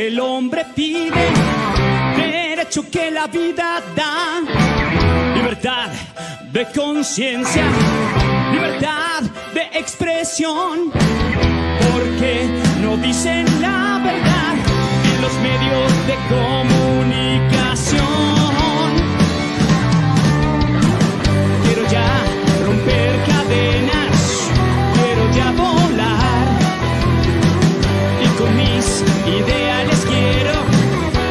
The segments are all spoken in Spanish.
que el hombre pide, derecho que la vida da, libertad de conciencia, libertad de expresión, porque no dicen la verdad en los medios de comunicación. Quiero ya romper cadenas, quiero ya volar, y con mis ideales quiero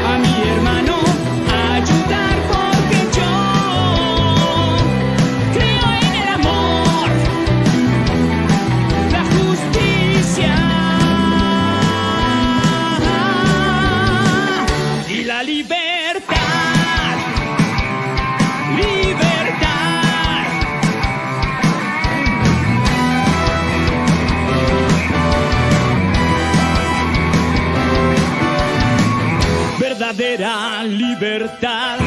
a mi hermano ayudar, porque yo creo en el amor, la justicia y la libertad. Libertad. Verdadera libertad,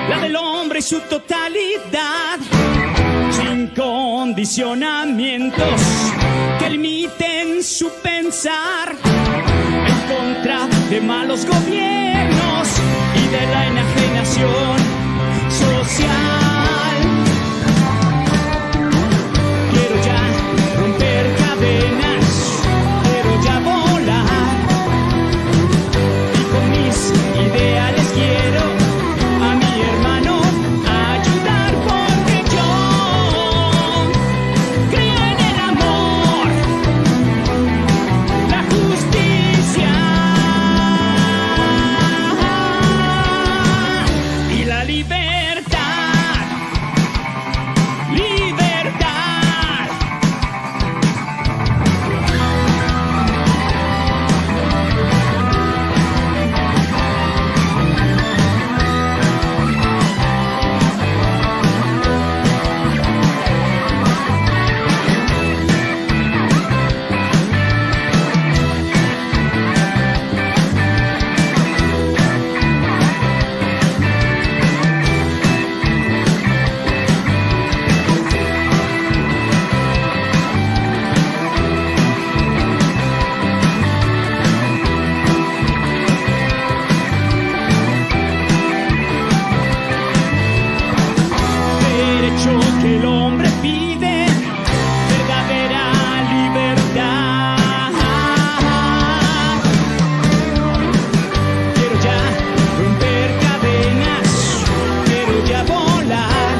la del hombre y su totalidad, sin condicionamientos que limiten su pensar, en contra de malos gobiernos y de la enajenación social. Quiero ya romper cadenas, quiero ya volar, y con mis ideales quiero a mi hermano ayudar, porque yo creo en el amor, la justicia y la libertad. Libertad. Derecho que el hombre pide, verdadera libertad. Quiero ya romper cadenas, quiero ya volar,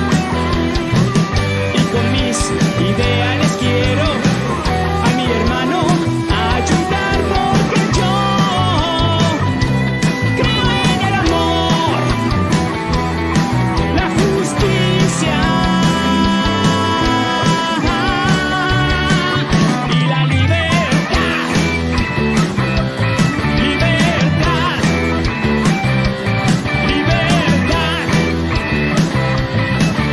y con mis ideales quiero a mi hermano ayudar, porque yo creo en el amor, la justicia y la libertad. Libertad. Libertad.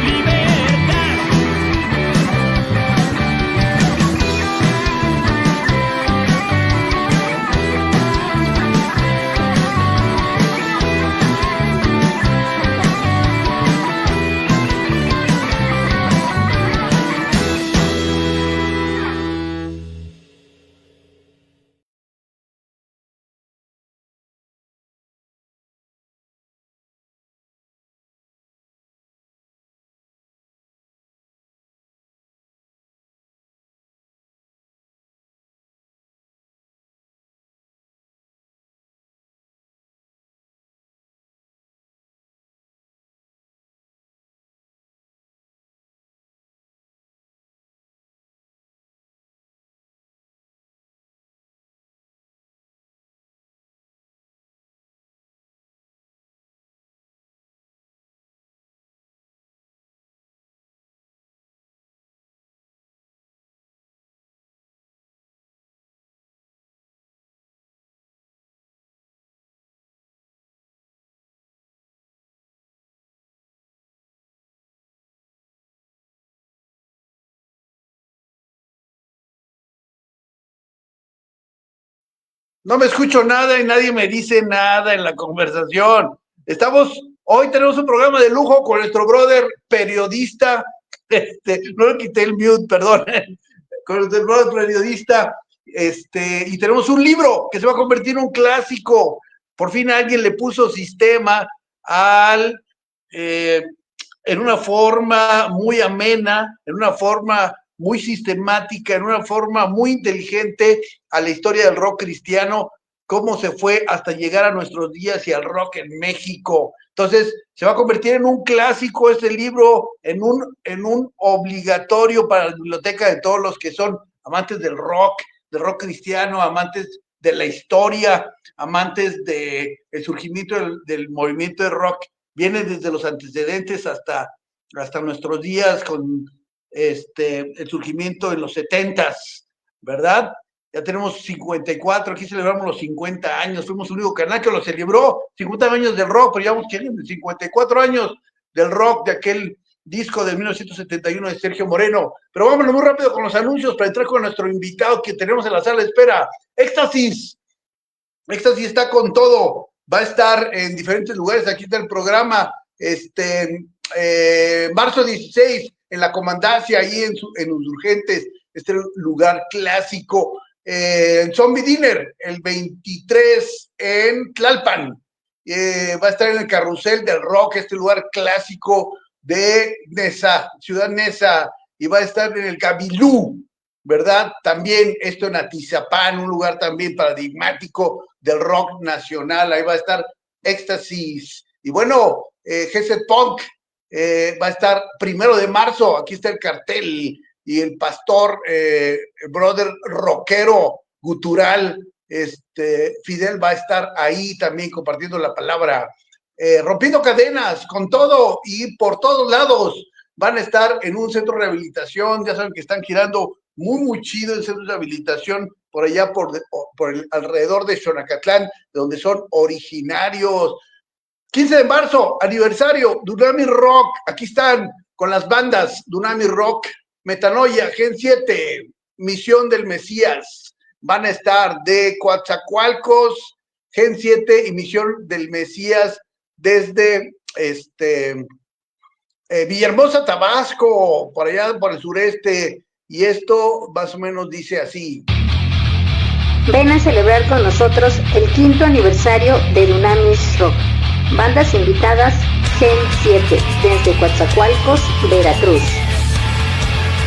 Libertad. No me escucho nada y nadie me dice nada en la conversación. Hoy tenemos un programa de lujo con nuestro brother periodista, no le quité el mute, perdón, con nuestro brother periodista y tenemos un libro que se va a convertir en un clásico. Por fin alguien le puso sistema en una forma muy amena, en una forma muy sistemática, en una forma muy inteligente a la historia del rock cristiano, cómo se fue hasta llegar a nuestros días y al rock en México. Entonces, se va a convertir en un clásico este libro, en un obligatorio para la biblioteca de todos los que son amantes del rock cristiano, amantes de la historia, amantes del surgimiento del movimiento de rock. Viene desde los antecedentes hasta nuestros días con el surgimiento en los 70s, ¿verdad? Ya tenemos 54, aquí celebramos los 50 años, fuimos el único canal que lo celebró, 50 años del rock, pero llevamos 54 años del rock, de aquel disco de 1971 de Sergio Moreno. Pero vámonos muy rápido con los anuncios para entrar con nuestro invitado que tenemos en la sala de espera. Éxtasis está con todo, va a estar en diferentes lugares, aquí está el programa, marzo 16 en la Comandancia, ahí en Insurgentes, este lugar clásico. Zombie Dinner, el 23 en Tlalpan, va a estar en el Carrusel del Rock, este lugar clásico de Nesa, Ciudad Nesa, y va a estar en el Gabilú, ¿verdad? También esto en Atizapán, un lugar también paradigmático del rock nacional, ahí va a estar Éxtasis. Y bueno, Geset Punk va a estar 1 de marzo, aquí está el cartel, y el pastor, el brother rockero, gutural, Fidel va a estar ahí también compartiendo la palabra. Rompiendo cadenas, con todo y por todos lados, van a estar en un centro de rehabilitación, ya saben que están girando muy chido el centro de rehabilitación por allá, alrededor de Xonacatlán, donde son originarios. 15 de marzo, aniversario, Dunami Rock, aquí están con las bandas Dunami Rock, Metanoia, Gen 7, Misión del Mesías, van a estar de Coatzacoalcos, Gen 7 y Misión del Mesías desde Villahermosa, Tabasco, por allá por el sureste, y esto más o menos dice así. Ven a celebrar con nosotros el 5º aniversario de Dunamis Rock. Bandas invitadas, Gen 7, desde Coatzacoalcos, Veracruz.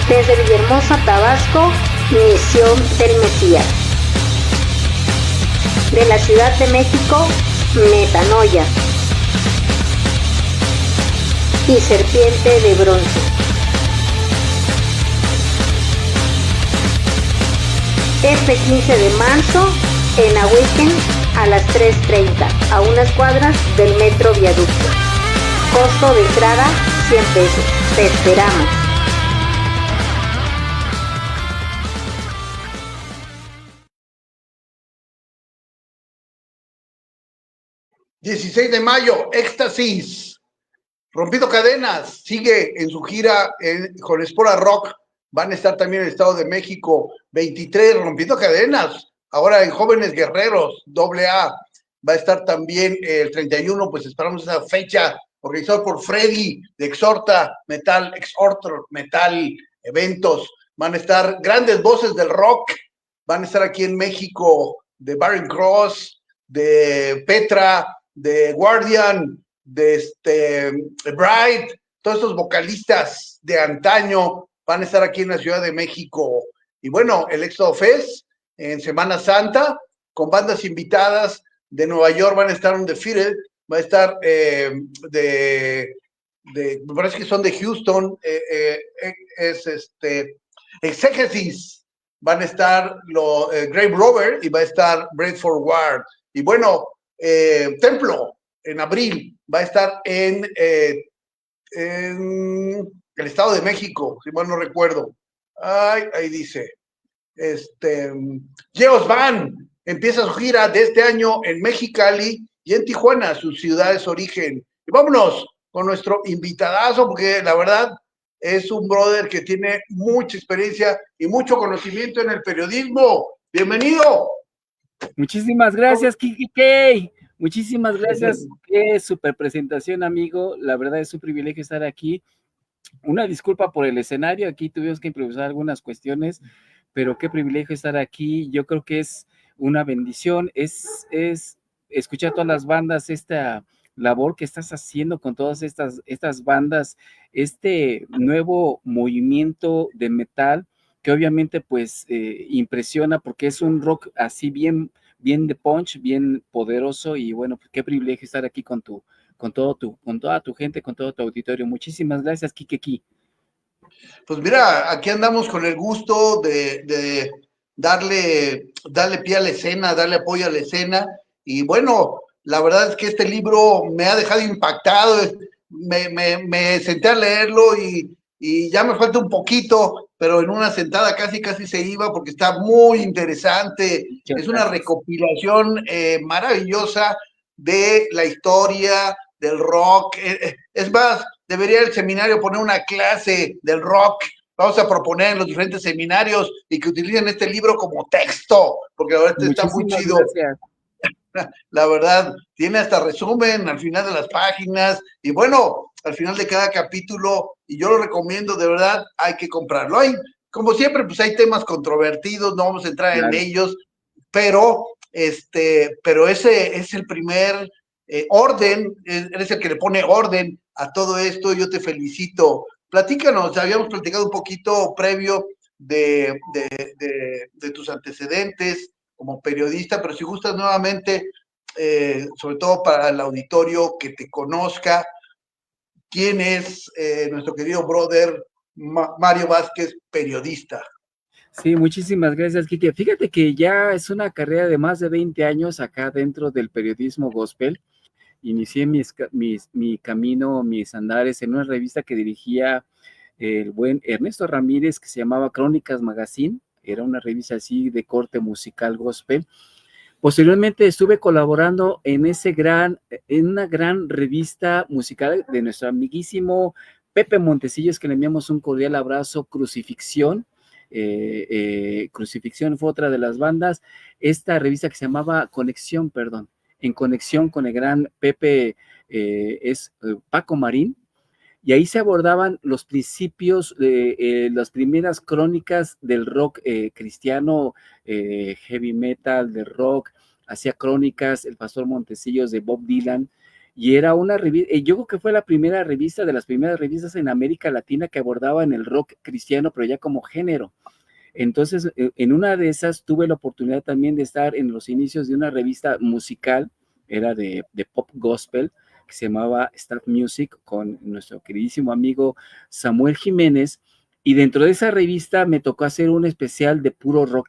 Desde Villahermosa, Tabasco, Misión del Mesías. De la Ciudad de México, Metanoia y Serpiente de Bronce. Este 15 de marzo en Awaken a las 3:30, a unas cuadras del Metro Viaducto. Costo de entrada, 100 pesos. Te esperamos. ...16 de mayo, Éxtasis, Rompiendo Cadenas, sigue en su gira con Espora Rock, van a estar también en el Estado de México. 23, Rompiendo Cadenas, ahora en Jóvenes Guerreros, AA, va a estar también el 31, pues esperamos esa fecha, organizado por Freddy, de Exhorta Metal Eventos, van a estar grandes voces del rock, van a estar aquí en México, de Barren Cross, de Petra, de Guardian, de Bright, todos estos vocalistas de antaño van a estar aquí en la Ciudad de México. Y bueno, el Éxodo Fest en Semana Santa, con bandas invitadas de Nueva York, van a estar Undefeated, va a estar me parece que son de Houston, Exegesis, van a estar Grave Rover y va a estar Bread for Ward. Y bueno, Templo, en abril, va a estar en el Estado de México, si mal no recuerdo. Ahí dice. Geos Van empieza su gira de este año en Mexicali y en Tijuana, su ciudad de origen. Y vámonos con nuestro invitadazo, porque la verdad es un brother que tiene mucha experiencia y mucho conocimiento en el periodismo. ¡Bienvenido! Muchísimas gracias, Kiki Kay. Muchísimas gracias. Qué súper presentación, amigo. La verdad es un privilegio estar aquí. Una disculpa por el escenario, aquí tuvimos que improvisar algunas cuestiones, pero qué privilegio estar aquí. Yo creo que es una bendición, es escuchar todas las bandas, esta labor que estás haciendo con todas estas bandas, este nuevo movimiento de metal que obviamente pues impresiona porque es un rock así bien de punch, bien poderoso, y bueno, pues qué privilegio estar aquí con toda tu gente, con todo tu auditorio. Muchísimas gracias, Kikeki. Pues mira, aquí andamos con el gusto de darle pie a la escena, darle apoyo a la escena, y bueno, la verdad es que este libro me ha dejado impactado. Me senté a leerlo y ya me falta un poquito, pero en una sentada casi se iba porque está muy interesante. Muchas Es una gracias. recopilación maravillosa de la historia del rock. Es más, debería el seminario poner una clase del rock. Vamos a proponer en los diferentes seminarios y que utilicen este libro como texto, porque la verdad está muy Muchísimas chido. gracias. La verdad, tiene hasta resumen al final de las páginas, y bueno, al final de cada capítulo, y yo lo recomiendo, de verdad, hay que comprarlo. Hay, como siempre, pues hay temas controvertidos, no vamos a entrar Claro. en ellos, pero ese es el primer orden, eres el que le pone orden a todo esto. Yo te felicito. Platícanos, habíamos platicado un poquito previo de tus antecedentes como periodista, pero si gustas nuevamente, sobre todo para el auditorio que te conozca, ¿quién es nuestro querido brother Mario Vázquez, periodista? Sí, muchísimas gracias, Kike. Fíjate que ya es una carrera de más de 20 años acá dentro del periodismo gospel. Inicié mi camino, mis andares en una revista que dirigía el buen Ernesto Ramírez, que se llamaba Crónicas Magazine. Era una revista así de corte musical gospel. Posteriormente estuve colaborando en una gran revista musical de nuestro amiguísimo Pepe Montecillos, que le enviamos un cordial abrazo, Crucifixión. Crucifixión fue otra de las bandas. Esta revista que se llamaba Conexión, perdón, en conexión con el gran Pepe, Paco Marín, y ahí se abordaban los principios de las primeras crónicas del rock cristiano, heavy metal, del rock. Hacía crónicas el Pastor Montecillos de Bob Dylan, y era una revista, yo creo que fue la primera revista, de las primeras revistas en América Latina que abordaban el rock cristiano, pero ya como género. Entonces, en una de esas tuve la oportunidad también de estar en los inicios de una revista musical, era de pop gospel, que se llamaba Start Music, con nuestro queridísimo amigo Samuel Jiménez, y dentro de esa revista me tocó hacer un especial de puro rock,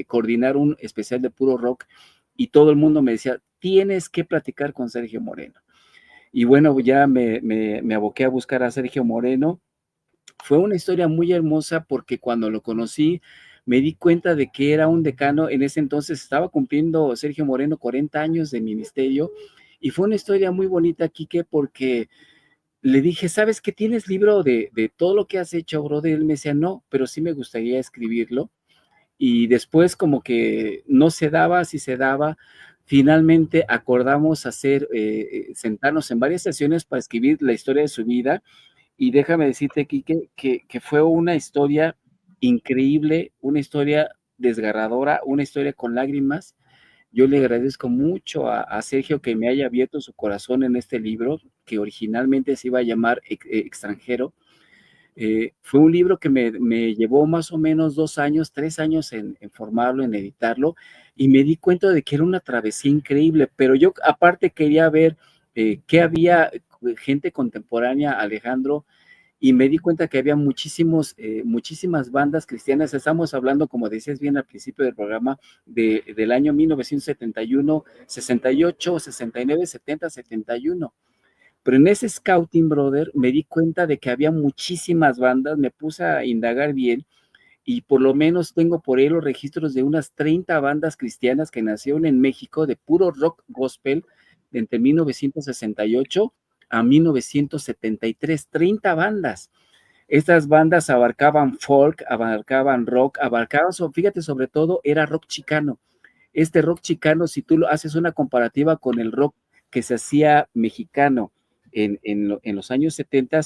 coordinar un especial de puro rock, y todo el mundo me decía, tienes que platicar con Sergio Moreno. Y bueno, ya me aboqué a buscar a Sergio Moreno. Fue una historia muy hermosa porque cuando lo conocí me di cuenta de que era un decano. En ese entonces estaba cumpliendo Sergio Moreno 40 años de ministerio, y fue una historia muy bonita, Quique, porque le dije, ¿sabes qué? ¿Tienes libro de todo lo que has hecho, brother? Él me decía, no, pero sí me gustaría escribirlo. Y después como que no se daba, sí se daba. Finalmente acordamos sentarnos en varias sesiones para escribir la historia de su vida. Y déjame decirte, Quique, que fue una historia increíble, una historia desgarradora, una historia con lágrimas. Yo le agradezco mucho a Sergio que me haya abierto su corazón en este libro, que originalmente se iba a llamar Extranjero. Fue un libro que me llevó más o menos 2 años, 3 años en formarlo, en editarlo, y me di cuenta de que era una travesía increíble, pero yo aparte quería ver qué había gente contemporánea, Alejandro, y me di cuenta que había muchísimas bandas cristianas. Estamos hablando, como decías bien al principio del programa, del año 1971, 68, 69, 70, 71. Pero en ese scouting, brother, me di cuenta de que había muchísimas bandas. Me puse a indagar bien, y por lo menos tengo por ahí los registros de unas 30 bandas cristianas que nacieron en México de puro rock gospel entre 1968 a 1973, 30 bandas. Estas bandas abarcaban folk, abarcaban rock, fíjate, sobre todo era rock chicano. Este rock chicano, si tú haces una comparativa con el rock que se hacía mexicano en los años 70,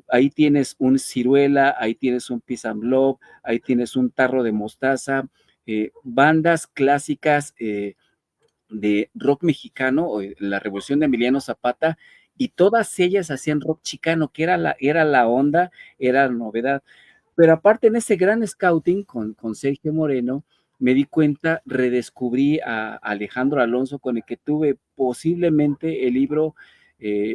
ahí tienes un ciruela, ahí tienes un Peace and Love, ahí tienes un tarro de mostaza, bandas clásicas de rock mexicano, la Revolución de Emiliano Zapata, y todas ellas hacían rock chicano, que era la onda, era la novedad. Pero aparte en ese gran scouting con Sergio Moreno, me di cuenta, redescubrí a Alejandro Alonso, con el que tuve posiblemente el libro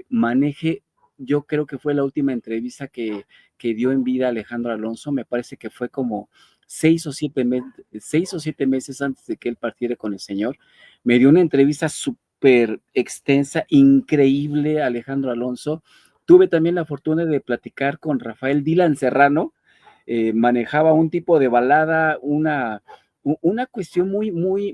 Maneje. Yo creo que fue la última entrevista que dio en vida Alejandro Alonso, me parece que fue como 6 o 7 meses antes de que él partiera con el Señor. Me dio una entrevista súper extensa, increíble, Alejandro Alonso. Tuve también la fortuna de platicar con Rafael Dylan Serrano. Manejaba un tipo de balada, una cuestión muy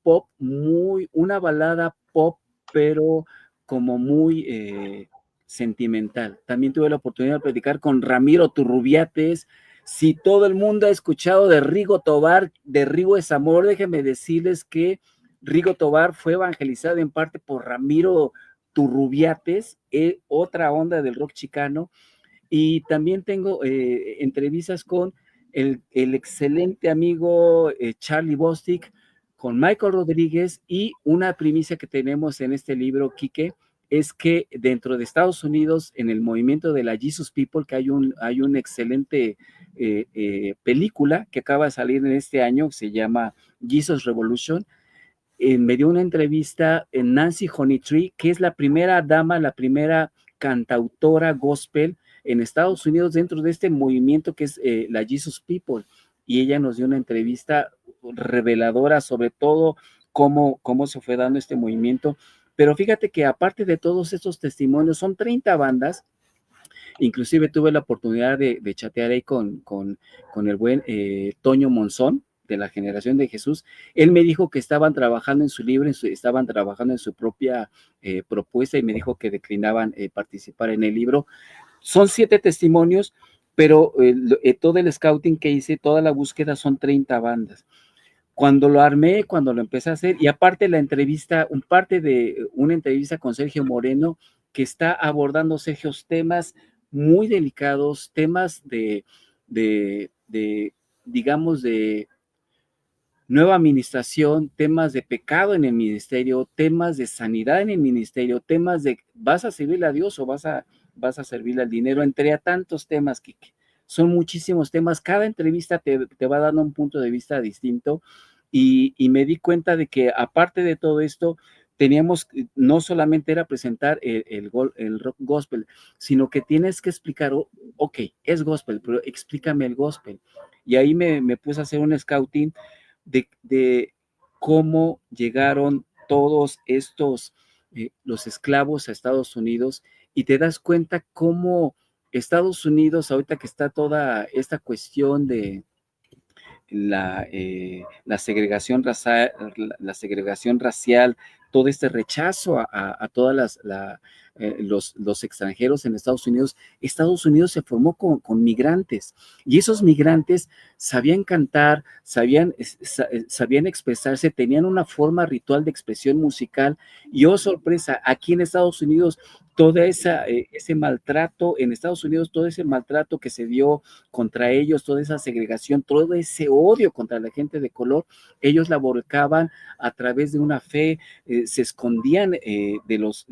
pop, una balada pop, pero como muy sentimental. También tuve la oportunidad de platicar con Ramiro Turrubiates. Si todo el mundo ha escuchado de Rigo Tobar, de Rigo es Amor, déjenme decirles que Rigo Tobar fue evangelizado en parte por Ramiro Turrubiates, otra onda del rock chicano. Y también tengo entrevistas con el excelente amigo Charlie Bostic, con Michael Rodríguez, y una primicia que tenemos en este libro, Quique, es que dentro de Estados Unidos, en el movimiento de la Jesus People, que hay un excelente película que acaba de salir en este año, se llama Jesus Revolution. Me dio una entrevista en Nancy Honeytree, que es la primera dama, la primera cantautora gospel en Estados Unidos dentro de este movimiento que es la Jesus People, y ella nos dio una entrevista reveladora sobre todo cómo se fue dando este movimiento. Pero fíjate que aparte de todos estos testimonios, son 30 bandas. Inclusive tuve la oportunidad de chatear ahí con el buen Toño Monzón, de la Generación de Jesús. Él me dijo que estaban trabajando en su libro, estaban trabajando en su propia propuesta, y me dijo que declinaban participar en el libro. Son 7 testimonios, pero todo el scouting que hice, toda la búsqueda, son 30 bandas. Cuando lo armé, cuando lo empecé a hacer, y aparte la entrevista, parte de una entrevista con Sergio Moreno, que está abordando, Sergio, temas muy delicados, temas digamos, de nueva administración, temas de pecado en el ministerio, temas de sanidad en el ministerio, temas de ¿vas a servirle a Dios o vas a servirle al dinero? Entre a tantos temas, Kike. Son muchísimos temas. Cada entrevista te va dando un punto de vista distinto, y me di cuenta de que aparte de todo esto, teníamos, no solamente era presentar el rock gospel, sino que tienes que explicar, ok, es gospel, pero explícame el gospel. Y ahí me puse a hacer un scouting de cómo llegaron todos estos, los esclavos a Estados Unidos, y te das cuenta cómo Estados Unidos, ahorita que está toda esta cuestión de la segregación racial, todo este rechazo a todas los extranjeros en Estados Unidos se formó con migrantes, y esos migrantes sabían cantar, sabían expresarse, tenían una forma ritual de expresión musical, y oh sorpresa, aquí en Estados Unidos, todo ese maltrato, todo ese maltrato que se dio contra ellos, toda esa segregación, todo ese odio contra la gente de color, ellos la volcaban a través de una fe, se escondían de los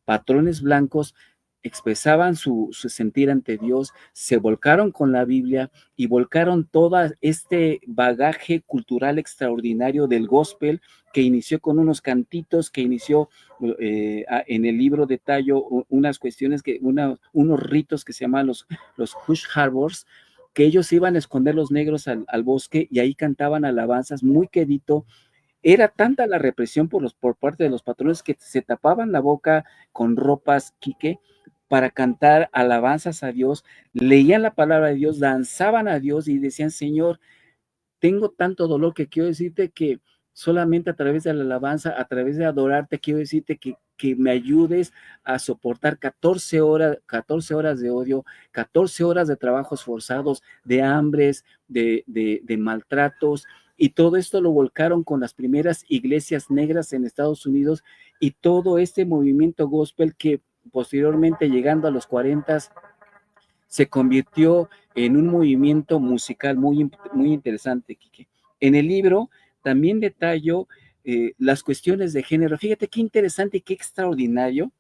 patrones blancos, expresaban su sentir ante Dios, se volcaron con la Biblia y volcaron todo este bagaje cultural extraordinario del gospel, que inició con unos cantitos, que inició en el libro detallo unas cuestiones, unos ritos que se llaman los Hush Harbors, que ellos iban a esconder los negros al bosque, y ahí cantaban alabanzas muy quedito. Era tanta la represión por parte de los patrones que se tapaban la boca con ropas, Quique, para cantar alabanzas a Dios, leían la palabra de Dios, danzaban a Dios y decían: Señor, tengo tanto dolor que quiero decirte que solamente a través de la alabanza, a través de adorarte, quiero decirte que me ayudes a soportar 14 horas de odio, 14 horas de trabajos forzados, de hambres, de maltratos, y todo esto lo volcaron con las primeras iglesias negras en Estados Unidos y todo este movimiento gospel que posteriormente, llegando a los 40, se convirtió en un movimiento musical muy, muy interesante, Quique. En el libro también detallo las cuestiones de género. Fíjate qué interesante y qué extraordinario.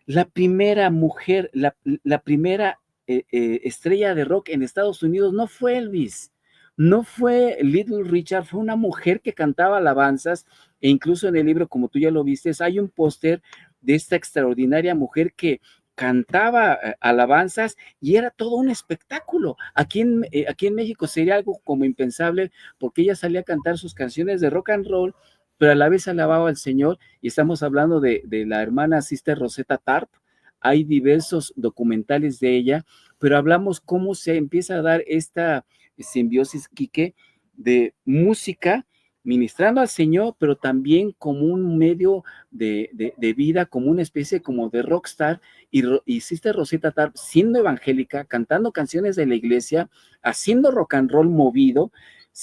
La primera mujer, la primera estrella de rock en Estados Unidos no fue Elvis, no fue Little Richard, fue una mujer que cantaba alabanzas, e incluso en el libro, como tú ya lo viste, hay un póster de esta extraordinaria mujer que cantaba alabanzas y era todo un espectáculo. Aquí en México sería algo como impensable, porque ella salía a cantar sus canciones de rock and roll, pero a la vez alababa al Señor, y estamos hablando de la hermana Sister Rosetta Tarp. Hay diversos documentales de ella, pero hablamos cómo se empieza a dar esta simbiosis, Quique, de música, ministrando al Señor, pero también como un medio de vida, como una especie como de rockstar, y Sister Rosetta Tarp, siendo evangélica, cantando canciones de la iglesia, haciendo rock and roll movido,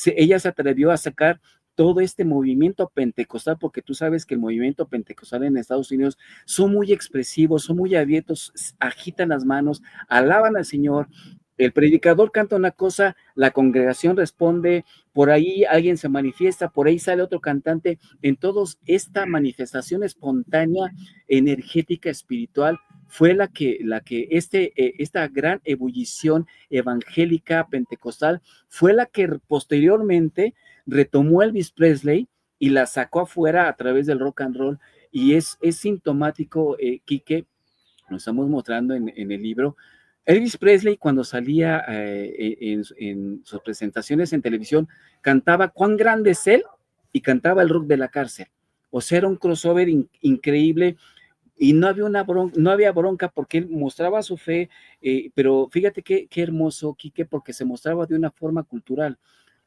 ella se atrevió a sacar todo este movimiento pentecostal, porque tú sabes que el movimiento pentecostal en Estados Unidos son muy expresivos, son muy abiertos, agitan las manos, alaban al Señor. El predicador canta una cosa, la congregación responde, por ahí alguien se manifiesta, por ahí sale otro cantante. En todos, esta manifestación espontánea, energética, espiritual, fue esta gran ebullición evangélica pentecostal, fue la que posteriormente retomó Elvis Presley y la sacó afuera a través del rock and roll, y es sintomático, Quique, nos estamos mostrando en el libro. Elvis Presley, cuando salía en sus presentaciones en televisión, cantaba Cuán grande es él, y cantaba el rock de la cárcel. O sea, era un crossover increíble, y no había bronca porque él mostraba su fe, pero fíjate qué hermoso, Quique, porque se mostraba de una forma cultural.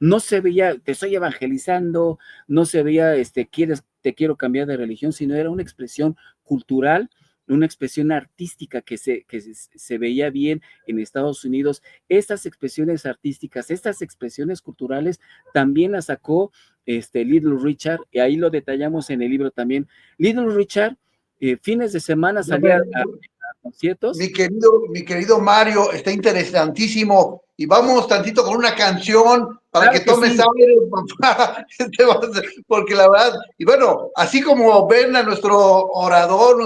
No se veía, te estoy evangelizando, no se veía, te quiero cambiar de religión, sino era una expresión cultural, una expresión artística que se veía bien en Estados Unidos. Estas expresiones artísticas, estas expresiones culturales, también las sacó Little Richard, y ahí lo detallamos en el libro también. Little Richard, fines de semana salía a conciertos. Mi querido Mario, está interesantísimo, y vamos tantito con una canción para que tomes aire, papá, porque la verdad, y bueno, así como ven a nuestro orador,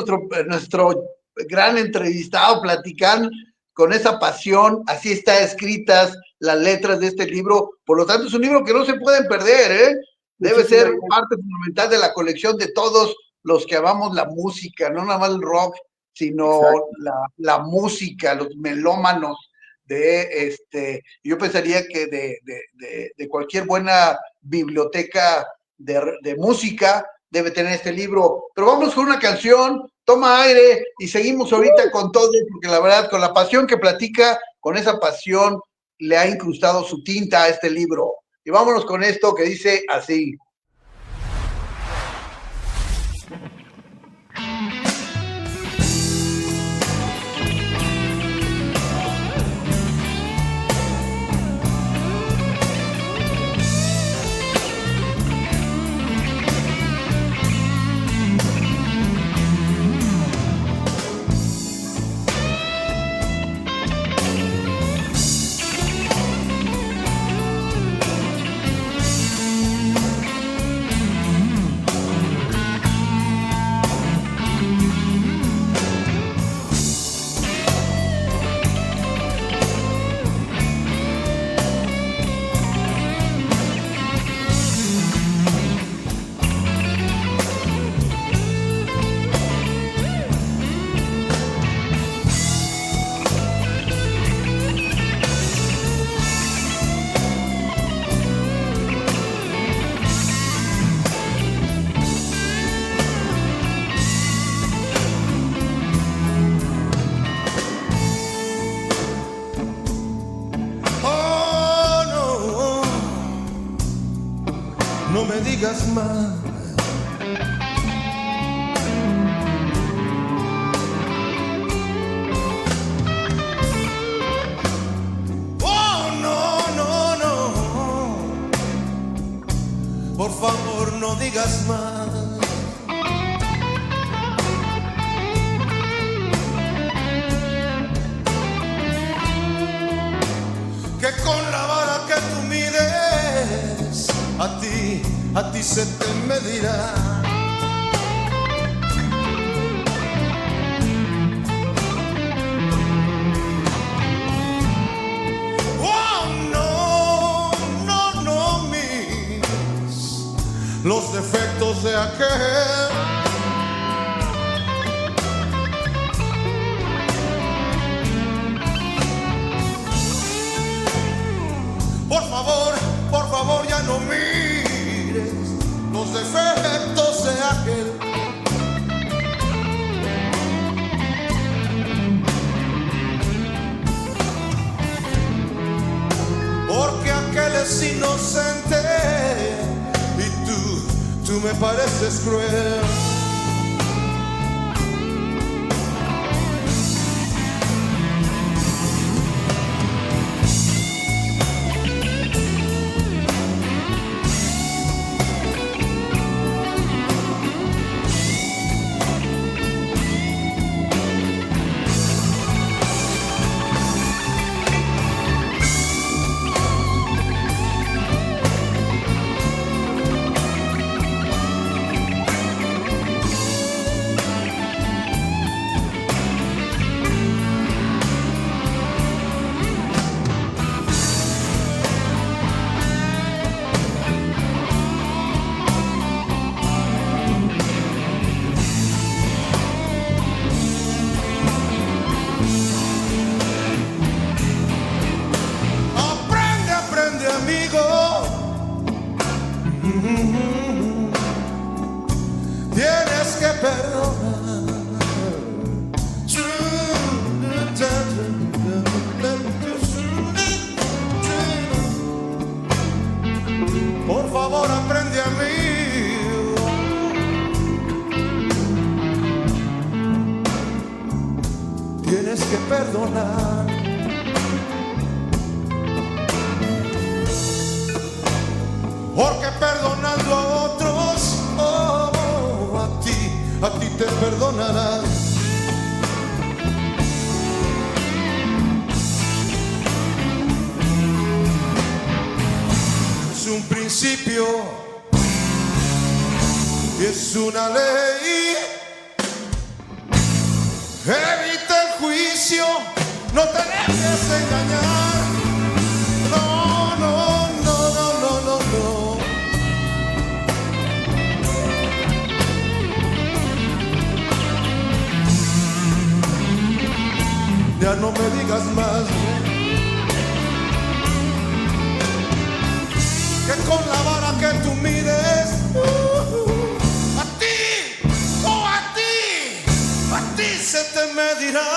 nuestro gran entrevistado platicando con esa pasión, así está escritas las letras de este libro. Por lo tanto, es un libro que no se pueden perder, debe ser parte fundamental de la colección de todos los que amamos la música, no nada más el rock, sino la música, los melómanos yo pensaría que de cualquier buena biblioteca de música debe tener este libro. Pero vamos con una canción, toma aire, y seguimos ahorita con todo, porque la verdad, con la pasión que platica, con esa pasión le ha incrustado su tinta a este libro. Y vámonos con esto que dice así. No me digas más. Oh, no, no, no. digas más. Que con la vara que tú mides, a ti se te medirá. Oh, no, no, no mires los defectos de aquel. Por favor, ya no mires los defectos de aquel. Porque aquel es inocente y tú me pareces cruel. Tienes que perdonar. Por favor, aprende a mí. Tienes que perdonar. Porque perdonando a otros, a ti te perdonarás. Es un principio y es una ley. Evita el juicio, no te dejes engañar. No, no, no, no, no, no, no. Ya no me digas más que con la vara que tú mides, a ti se te medirá.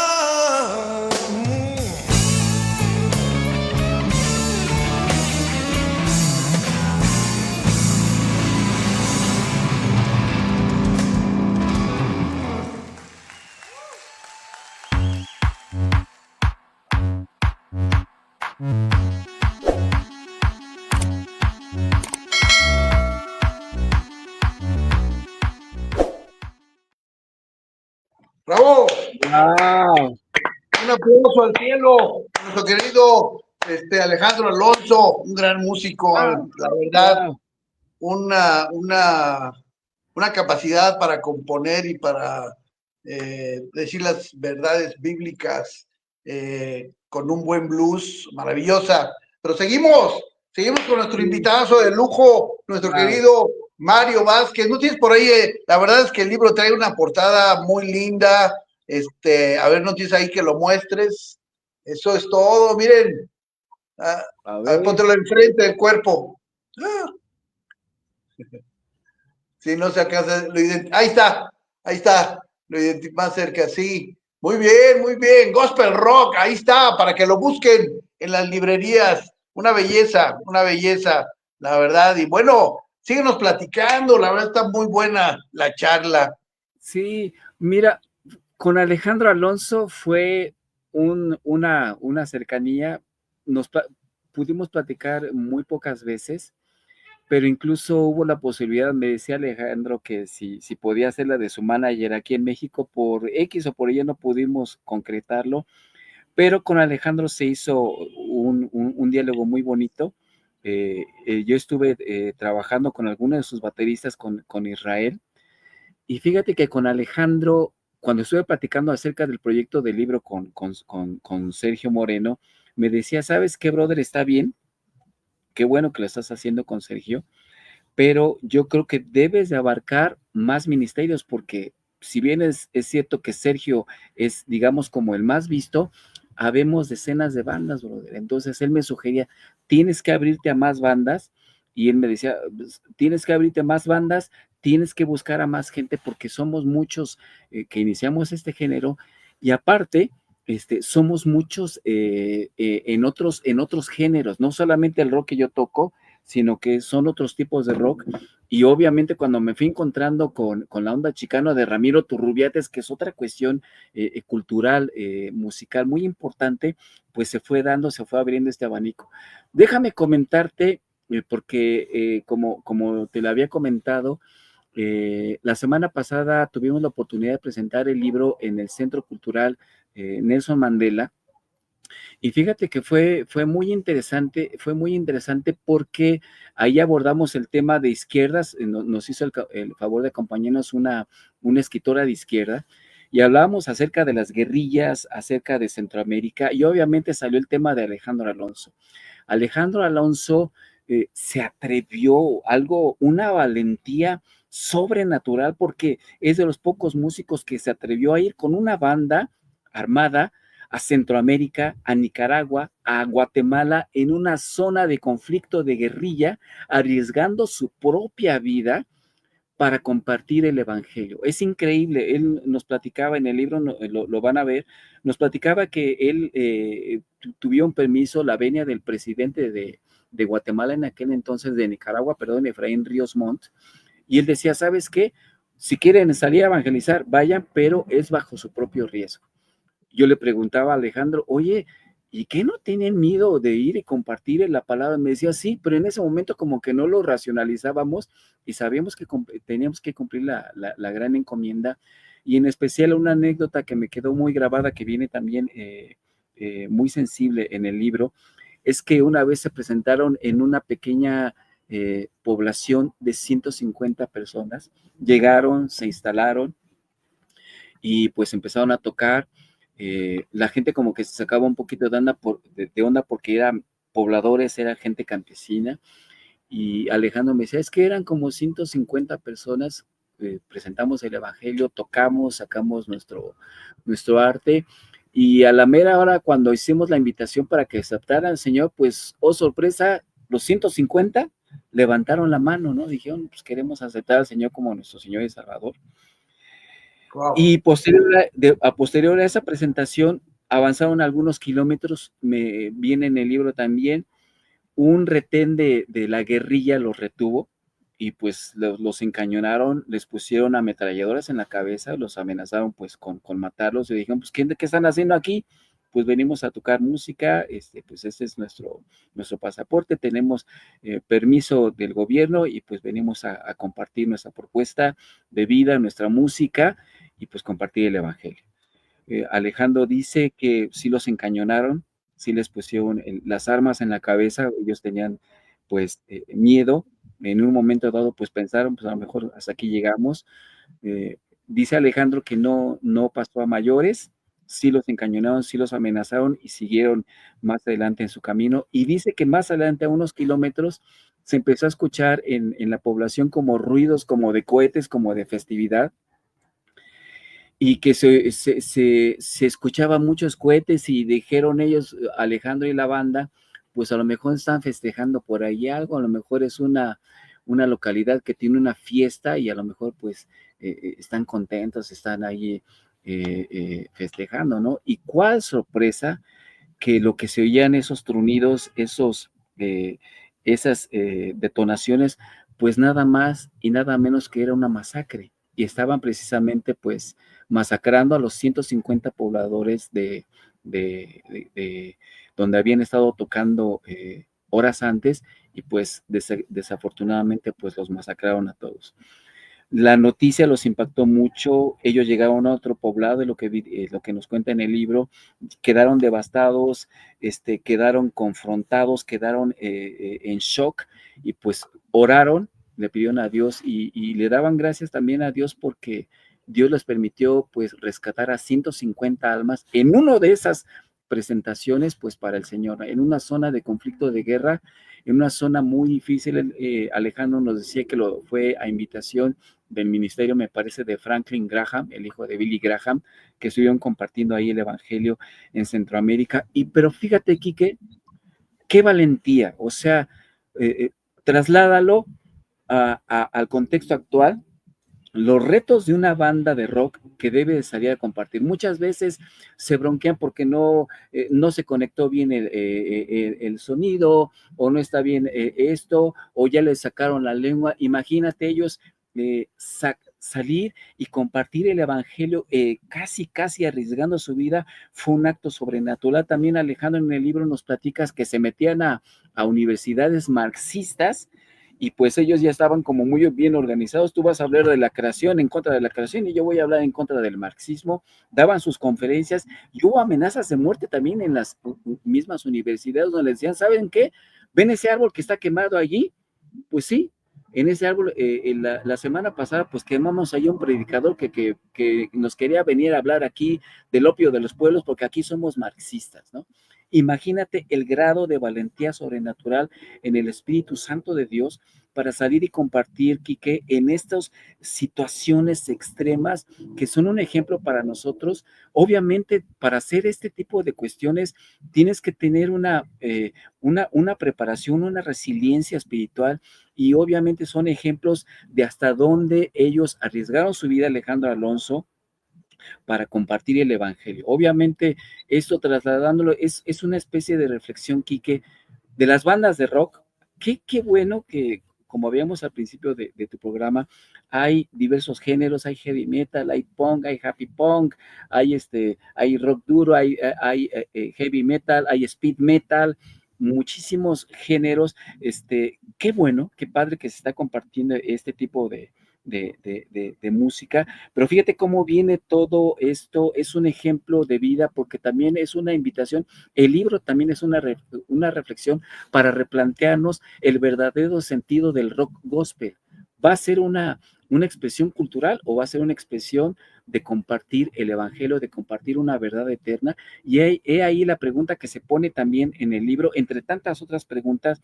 ¡Bravo! ¡Wow! Un aplauso al cielo, nuestro querido Alejandro Alonso, un gran músico, la verdad, una capacidad para componer y para decir las verdades bíblicas con un buen blues, maravillosa. Pero seguimos con nuestro invitado de lujo, nuestro querido Mario Vázquez. ¿No tienes por ahí? La verdad es que el libro trae una portada muy linda. A ver, ¿no tienes ahí que lo muestres? Eso es todo, miren. Póntelo enfrente del cuerpo. Si no se alcanza, ahí está, lo más cerca, sí. Muy bien, gospel rock, ahí está, para que lo busquen en las librerías. Una belleza, la verdad. Y bueno, síguenos platicando, la verdad está muy buena la charla. Sí, mira, con Alejandro Alonso fue una cercanía, pudimos platicar muy pocas veces, pero incluso hubo la posibilidad, me decía Alejandro, que si podía hacer la de su manager aquí en México, por X o por Y no pudimos concretarlo, pero con Alejandro se hizo un diálogo muy bonito. Yo estuve trabajando con algunos de sus bateristas, con Israel, y fíjate que con Alejandro, cuando estuve platicando acerca del proyecto del libro con Sergio Moreno, me decía, ¿sabes qué, brother? Está bien, qué bueno que lo estás haciendo con Sergio, pero yo creo que debes de abarcar más ministerios, porque si bien es cierto que Sergio es, digamos, como el más visto, habemos decenas de bandas, brother. Entonces él me sugería, tienes que abrirte a más bandas, y él me decía, tienes que abrirte a más bandas, tienes que buscar a más gente, porque somos muchos que iniciamos este género, y aparte, somos muchos en otros géneros, no solamente el rock que yo toco, sino que son otros tipos de rock. Y obviamente cuando me fui encontrando con la onda chicana de Ramiro Turrubiates, que es otra cuestión cultural, musical muy importante, pues se fue abriendo este abanico. Déjame comentarte, porque como te lo había comentado, la semana pasada tuvimos la oportunidad de presentar el libro en el Centro Cultural Nelson Mandela. Y fíjate que fue muy interesante porque ahí abordamos el tema de izquierdas, nos hizo el favor de acompañarnos una escritora de izquierda, y hablábamos acerca de las guerrillas, acerca de Centroamérica, y obviamente salió el tema de Alejandro Alonso. Alejandro Alonso se atrevió una valentía sobrenatural, porque es de los pocos músicos que se atrevió a ir con una banda armada a Centroamérica, a Nicaragua, a Guatemala, en una zona de conflicto, de guerrilla, arriesgando su propia vida para compartir el evangelio. Es increíble. Él nos platicaba en el libro, lo van a ver, nos platicaba que él tuvo un permiso, la venia del presidente de Guatemala en aquel entonces, de Nicaragua, perdón, Efraín Ríos Montt, y él decía, ¿sabes qué? Si quieren salir a evangelizar, vayan, pero es bajo su propio riesgo. Yo le preguntaba a Alejandro, oye, ¿y qué no tienen miedo de ir y compartir la palabra? Me decía, sí, pero en ese momento como que no lo racionalizábamos y sabíamos que teníamos que cumplir la gran encomienda. Y en especial una anécdota que me quedó muy grabada, que viene también muy sensible en el libro, es que una vez se presentaron en una pequeña población de 150 personas, llegaron, se instalaron y pues empezaron a tocar. La gente como que se sacaba un poquito de onda porque eran pobladores, era gente campesina, y Alejandro me decía, es que eran como 150 personas, presentamos el evangelio, tocamos, sacamos nuestro arte, y a la mera hora cuando hicimos la invitación para que aceptaran al Señor, pues, oh sorpresa, los 150 levantaron la mano, ¿no? Dijeron, pues queremos aceptar al Señor como nuestro Señor y Salvador. Wow. Y posterior a esa presentación, avanzaron algunos kilómetros, viene en el libro también, un retén de la guerrilla los retuvo, y pues los encañonaron, les pusieron ametralladoras en la cabeza, los amenazaron pues con matarlos, y dijeron, pues ¿qué están haciendo aquí? Pues venimos a tocar música, pues este es nuestro pasaporte, tenemos permiso del gobierno, y pues venimos a compartir nuestra propuesta de vida, nuestra música, y pues compartir el evangelio. Alejandro dice que sí los encañonaron, sí les pusieron las armas en la cabeza, ellos tenían pues miedo, en un momento dado pues pensaron, pues a lo mejor hasta aquí llegamos. Dice Alejandro que no pasó a mayores, sí los encañonaron, sí los amenazaron y siguieron más adelante en su camino, y dice que más adelante a unos kilómetros se empezó a escuchar en la población como ruidos como de cohetes, como de festividad, y que se escuchaban muchos cohetes, y dijeron ellos, Alejandro y la banda, pues a lo mejor están festejando por ahí algo, a lo mejor es una localidad que tiene una fiesta, y a lo mejor pues están contentos, están ahí festejando, ¿no? Y cuál sorpresa que lo que se oían esos tronidos, esas detonaciones, pues nada más y nada menos que era una masacre, y estaban precisamente pues masacrando a los 150 pobladores de donde habían estado tocando horas antes y pues desafortunadamente pues los masacraron a todos. La noticia los impactó mucho, ellos llegaron a otro poblado, lo que nos cuenta en el libro, quedaron devastados, quedaron confrontados, quedaron en shock y pues oraron, le pidieron a Dios y le daban gracias también a Dios porque Dios les permitió pues rescatar a 150 almas en una de esas presentaciones pues para el Señor, en una zona de conflicto de guerra, en una zona muy difícil. Alejandro nos decía que lo fue a invitación del ministerio, me parece, de Franklin Graham, el hijo de Billy Graham, que estuvieron compartiendo ahí el evangelio en Centroamérica. Pero fíjate, Quique, qué valentía, o sea, trasládalo al contexto actual, los retos de una banda de rock que debe de salir a compartir. Muchas veces se bronquean porque no se conectó bien el sonido, o no está bien esto, o ya le sacaron la lengua. Imagínate ellos salir y compartir el evangelio casi arriesgando su vida. Fue un acto sobrenatural. También Alejandro en el libro nos platicas que se metían a universidades marxistas y pues ellos ya estaban como muy bien organizados. Tú vas a hablar de la creación, en contra de la creación, y yo voy a hablar en contra del marxismo. Daban sus conferencias y hubo amenazas de muerte también en las mismas universidades donde les decían, ¿saben qué? ¿Ven ese árbol que está quemado allí? Pues sí, en ese árbol, la semana pasada, pues quemamos ahí un predicador que nos quería venir a hablar aquí del opio de los pueblos, porque aquí somos marxistas, ¿no? Imagínate el grado de valentía sobrenatural en el Espíritu Santo de Dios para salir y compartir, Quique, en estas situaciones extremas que son un ejemplo para nosotros. Obviamente, para hacer este tipo de cuestiones, tienes que tener una preparación, una resiliencia espiritual, y obviamente son ejemplos de hasta dónde ellos arriesgaron su vida, Alejandro Alonso, para compartir el evangelio. Obviamente, esto trasladándolo es una especie de reflexión, Quique, de las bandas de rock. Qué bueno que, como veíamos al principio de tu programa, hay diversos géneros, hay heavy metal, hay punk, hay happy punk, hay rock duro, hay heavy metal, hay speed metal, muchísimos géneros. Qué bueno, qué padre que se está compartiendo este tipo de música, pero fíjate cómo viene todo esto, es un ejemplo de vida, porque también es una invitación, el libro también es una reflexión para replantearnos el verdadero sentido del rock gospel. ¿Va a ser una expresión cultural o va a ser una expresión de compartir el evangelio, de compartir una verdad eterna? Y he ahí la pregunta que se pone también en el libro, entre tantas otras preguntas: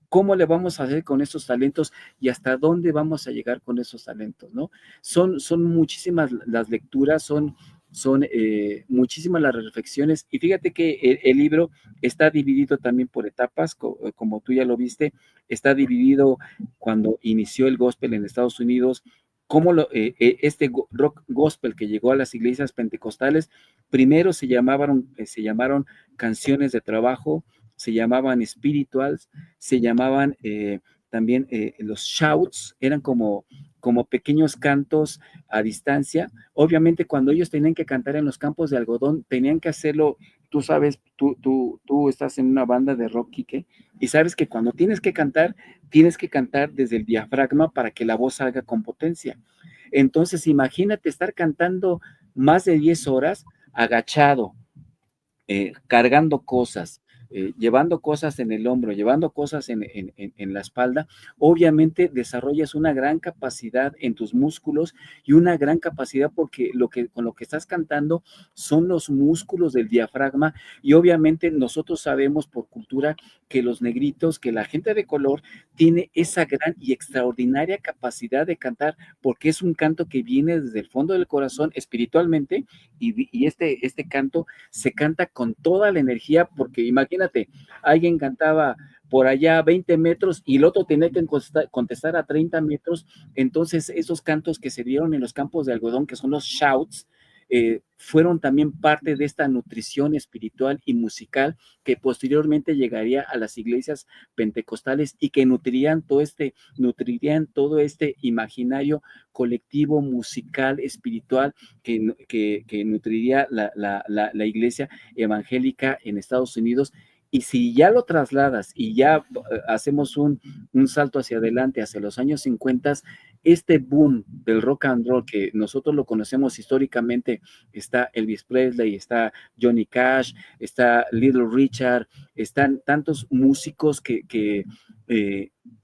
¿cómo le vamos a hacer con estos talentos y hasta dónde vamos a llegar con esos talentos, ¿no? Son muchísimas las lecturas, son muchísimas las reflexiones, y fíjate que el libro está dividido también por etapas, como tú ya lo viste. Está dividido cuando inició el gospel en Estados Unidos, cómo este rock gospel que llegó a las iglesias pentecostales, primero se llamaron canciones de trabajo, se llamaban spirituals, se llamaban también los shouts, eran como pequeños cantos a distancia. Obviamente, cuando ellos tenían que cantar en los campos de algodón, tenían que hacerlo. Tú sabes, tú estás en una banda de rock, Quique, y sabes que cuando tienes que cantar desde el diafragma para que la voz salga con potencia. Entonces, imagínate estar cantando más de 10 horas agachado, cargando cosas, llevando cosas en el hombro, llevando cosas en la espalda. Obviamente desarrollas una gran capacidad en tus músculos, y una gran capacidad porque con lo que estás cantando son los músculos del diafragma. Y obviamente nosotros sabemos por cultura que los negritos, que la gente de color tiene esa gran y extraordinaria capacidad de cantar, porque es un canto que viene desde el fondo del corazón espiritualmente, y este canto se canta con toda la energía, porque imagínate, alguien cantaba por allá 20 metros y el otro tenía que contestar a 30 metros. Entonces, esos cantos que se dieron en los campos de algodón, que son los shouts, fueron también parte de esta nutrición espiritual y musical que posteriormente llegaría a las iglesias pentecostales, y que nutrirían todo este imaginario colectivo, musical, espiritual, que nutriría la iglesia evangélica en Estados Unidos. Y si ya lo trasladas y ya hacemos un salto hacia adelante, hacia los años 50, este boom del rock and roll que nosotros lo conocemos históricamente, está Elvis Presley, está Johnny Cash, está Little Richard, están tantos músicos que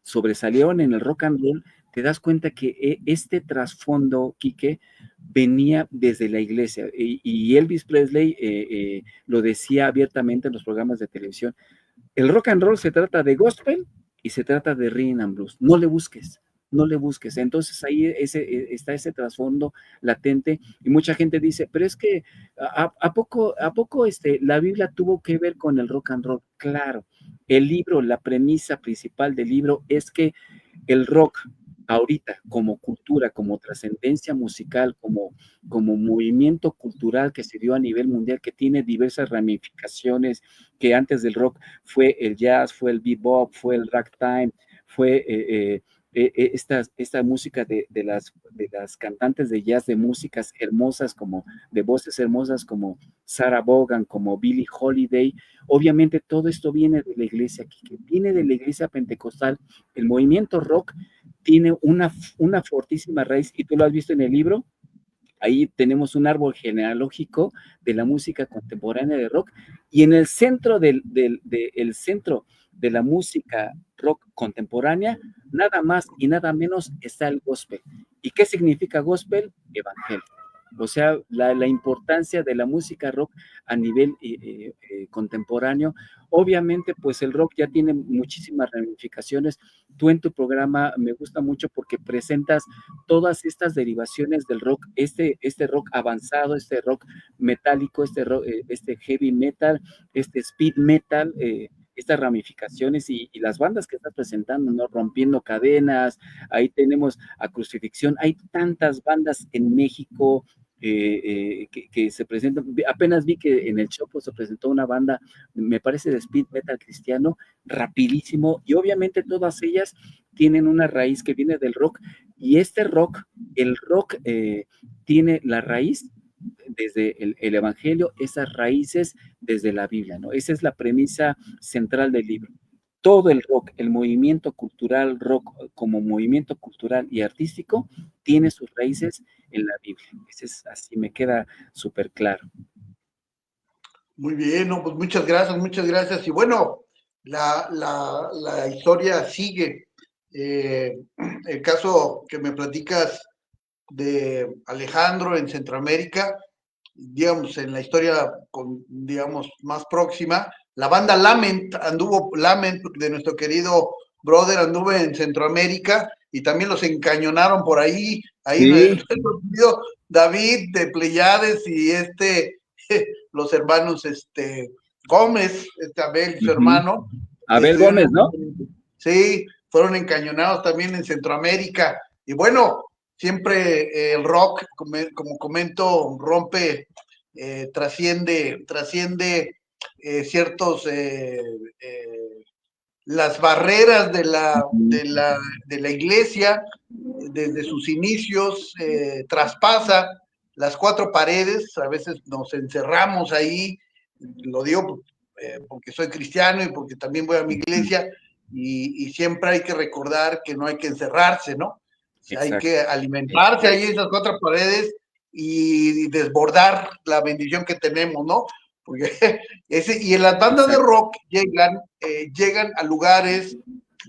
sobresalieron en el rock and roll. Te das cuenta que este trasfondo, Quique, venía desde la iglesia, y Elvis Presley lo decía abiertamente en los programas de televisión: el rock and roll se trata de gospel y se trata de rhythm and blues, no le busques, no le busques. Entonces ahí está ese trasfondo latente, y mucha gente dice, pero es que ¿a poco la Biblia tuvo que ver con el rock and roll? Claro, el libro, la premisa principal del libro es que el rock ahorita como cultura, como trascendencia musical, como movimiento cultural que se dio a nivel mundial, que tiene diversas ramificaciones, que antes del rock fue el jazz, fue el bebop, fue el ragtime, fue esta música de las cantantes de jazz, de músicas hermosas, de voces hermosas como Sarah Vaughan, como Billie Holiday. Obviamente todo esto viene de la iglesia, que viene de la iglesia pentecostal. El movimiento rock tiene una fortísima raíz, y tú lo has visto en el libro. Ahí tenemos un árbol genealógico de la música contemporánea de rock, y en el centro el centro de la música rock contemporánea, nada más y nada menos, está el gospel. ¿Y qué significa gospel? Evangelio. O sea, la importancia de la música rock a nivel contemporáneo. Obviamente, pues el rock ya tiene muchísimas ramificaciones. Tú en tu programa me gusta mucho porque presentas todas estas derivaciones del rock, este rock avanzado, este rock metálico, este heavy metal, este speed metal, estas ramificaciones y las bandas que estás presentando, ¿no? Rompiendo Cadenas, ahí tenemos a Crucifixión, hay tantas bandas en México que se presentan. Apenas vi que en el Chopo se presentó una banda, me parece de speed metal cristiano, rapidísimo, y obviamente todas ellas tienen una raíz que viene del rock, y el rock tiene la raíz desde el Evangelio, esas raíces desde la Biblia, ¿no? Esa es la premisa central del libro. Todo el rock, el movimiento cultural rock como movimiento cultural y artístico, tiene sus raíces en la Biblia. Así me queda súper claro. Muy bien, no, pues muchas gracias. Y bueno, la historia sigue. El caso que me platicas de Alejandro en Centroamérica, digamos, en la historia más próxima, la banda Lament de nuestro querido brother, anduvo en Centroamérica y también los encañonaron por ahí, Sí. nuestro querido David de Pleiades y los hermanos Gómez, Abel, su hermano. Abel Gómez, ¿no? Sí, fueron encañonados también en Centroamérica. Y bueno, siempre el rock, como comento, rompe, trasciende ciertos las barreras de la iglesia desde sus inicios, traspasa las cuatro paredes. A veces nos encerramos ahí, lo digo porque soy cristiano y porque también voy a mi iglesia, y siempre hay que recordar que no hay que encerrarse, ¿no? Hay que alimentarse ahí en esas cuatro paredes y desbordar la bendición que tenemos, ¿no? Porque y en las bandas de rock llegan a lugares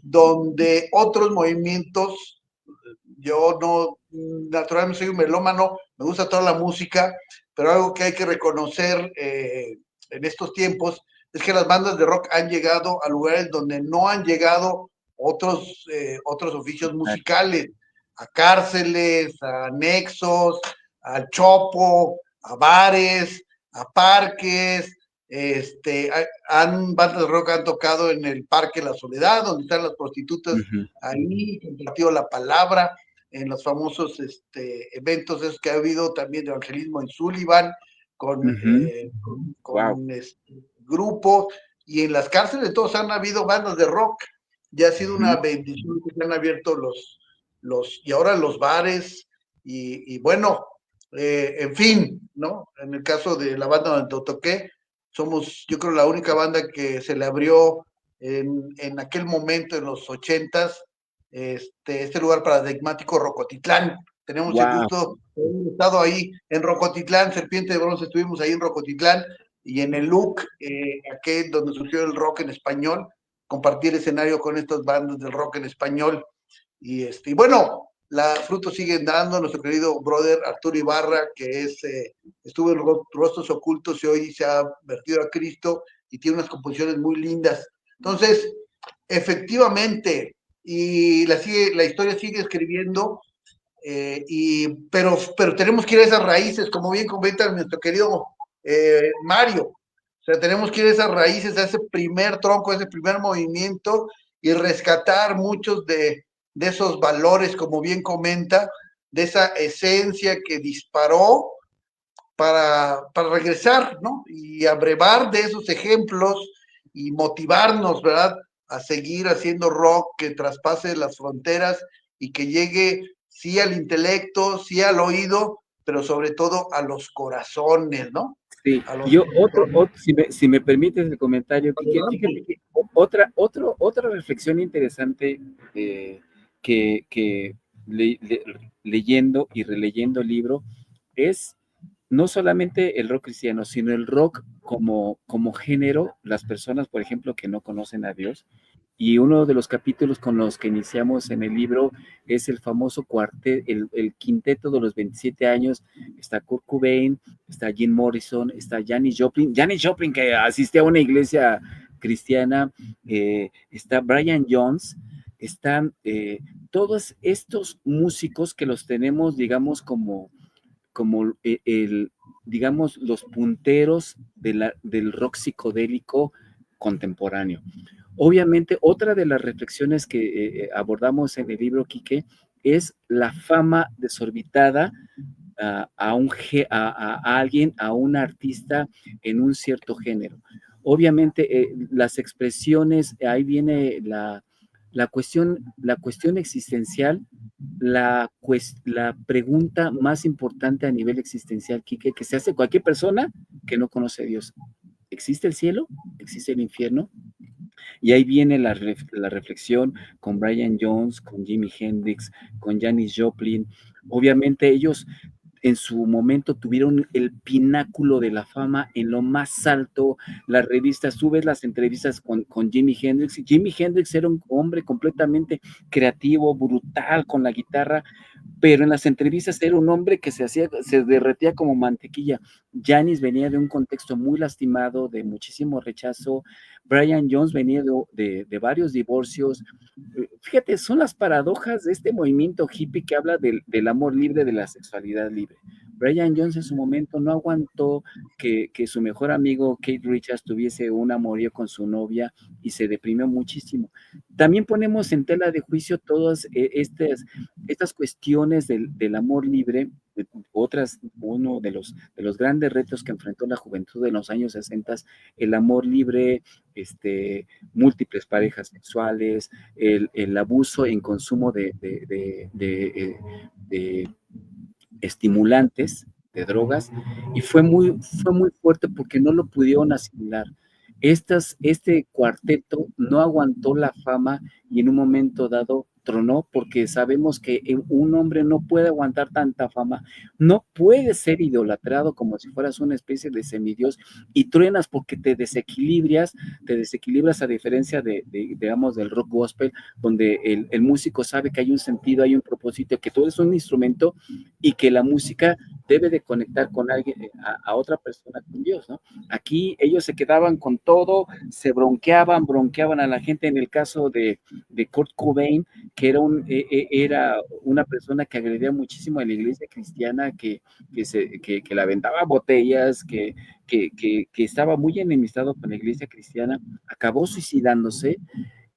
donde otros movimientos, yo no, naturalmente soy un melómano, me gusta toda la música, pero algo que hay que reconocer en estos tiempos es que las bandas de rock han llegado a lugares donde no han llegado otros oficios musicales, a cárceles, a nexos, al Chopo, a bares, a parques. Bandas de rock han tocado en el Parque La Soledad, donde están las prostitutas ahí, han compartido la palabra en los famosos eventos esos que ha habido también de evangelismo en Sullivan, con grupos, y en las cárceles todos han habido bandas de rock. Ya ha sido una bendición que se han abierto y ahora los bares, y bueno, en fin, ¿no? En el caso de la banda donde toqué, somos, yo creo, la única banda que se le abrió en aquel momento, en los 80s, este lugar paradigmático, Rocotitlán. Tenemos el Wow. gusto de haber estado ahí en Rocotitlán, Serpiente de Bronce, estuvimos ahí en Rocotitlán, y en el LUC, aquel donde surgió el rock en español, compartir escenario con estas bandas del rock en español. Y bueno, la frutos siguen dando. Nuestro querido brother Arturo Ibarra, que estuvo en Rostros Ocultos y hoy se ha vertido a Cristo y tiene unas composiciones muy lindas. Entonces, efectivamente, y la historia sigue escribiendo, pero tenemos que ir a esas raíces, como bien comenta nuestro querido Mario. O sea, tenemos que ir a esas raíces, a ese primer tronco, a ese primer movimiento, y rescatar muchos de esos valores, como bien comenta, de esa esencia que disparó para regresar, ¿no? Y abrevar de esos ejemplos y motivarnos, ¿verdad? A seguir haciendo rock que traspase las fronteras y que llegue sí al intelecto, sí al oído, pero sobre todo a los corazones, ¿no? Sí, A los yo si me permites el comentario, Quique, fíjate que otra reflexión interesante que leyendo y releyendo el libro es no solamente el rock cristiano, sino el rock como género, las personas, por ejemplo, que no conocen a Dios. Y uno de los capítulos con los que iniciamos en el libro es el famoso el quinteto de los 27 años. Está Kurt Cobain, está Jim Morrison, está Janis Joplin. Janis Joplin, que asistía a una iglesia cristiana, está Brian Jones, están todos estos músicos que los tenemos, digamos, como digamos, los punteros del rock psicodélico contemporáneo. Obviamente, otra de las reflexiones que abordamos en el libro, Quique, es la fama desorbitada a alguien, a un artista en un cierto género. Obviamente, las expresiones, ahí viene la cuestión existencial, la pregunta más importante a nivel existencial, Quique, que se hace cualquier persona que no conoce a Dios. ¿Existe el cielo? ¿Existe el infierno? Y ahí viene la reflexión con Brian Jones, con Jimi Hendrix, con Janis Joplin. Obviamente ellos en su momento tuvieron el pináculo de la fama en lo más alto. Las revistas, tú ves las entrevistas con Jimi Hendrix, y Jimi Hendrix era un hombre completamente creativo, brutal con la guitarra, pero en las entrevistas era un hombre que se derretía como mantequilla. Janis venía de un contexto muy lastimado, de muchísimo rechazo. Brian Jones venía de varios divorcios. Fíjate, son las paradojas de este movimiento hippie que habla del amor libre, de la sexualidad libre. Brian Jones en su momento no aguantó que su mejor amigo Keith Richards tuviese un amorío con su novia y se deprimió muchísimo. También ponemos en tela de juicio todas estas cuestiones del amor libre. Uno de los grandes retos que enfrentó la juventud en los años 60, el amor libre, múltiples parejas sexuales, el abuso en consumo de estimulantes, de drogas, y fue muy fuerte porque no lo pudieron asimilar. Este cuarteto no aguantó la fama y en un momento dado tronó, porque sabemos que un hombre no puede aguantar tanta fama, no puede ser idolatrado como si fueras una especie de semidios, y truenas porque te desequilibras a diferencia digamos, del rock gospel, donde el músico sabe que hay un sentido, hay un propósito, que todo es un instrumento y que la música debe de conectar con alguien, a otra persona, con Dios, ¿no? Aquí ellos se quedaban con todo, se bronqueaban a la gente. En el caso de Kurt Cobain, que era una persona que agredía muchísimo a la iglesia cristiana, que le aventaba botellas, que estaba muy enemistado con la iglesia cristiana, acabó suicidándose.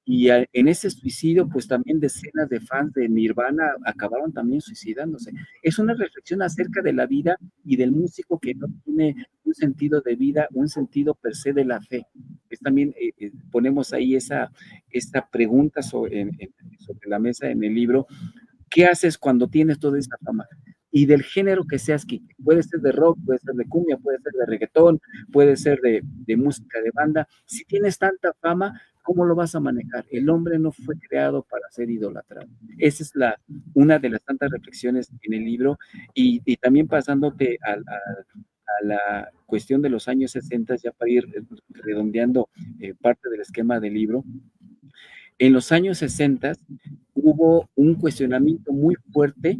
Y en ese suicidio, pues también decenas de fans de Nirvana acabaron también suicidándose. Es una reflexión acerca de la vida y del músico que no tiene un sentido de vida, un sentido per se de la fe. Es también ponemos ahí esta pregunta sobre la mesa en el libro. ¿Qué haces cuando tienes toda esa fama? y del género que seas, Quique. Puede ser de rock, puede ser de cumbia, puede ser de reggaetón, puede ser de música de banda. Si tienes tanta fama, ¿cómo lo vas a manejar? El hombre no fue creado para ser idolatrado. Esa es una de las tantas reflexiones en el libro, y también pasándote a la cuestión de los años 60, ya para ir redondeando parte del esquema del libro. En los años 60 hubo un cuestionamiento muy fuerte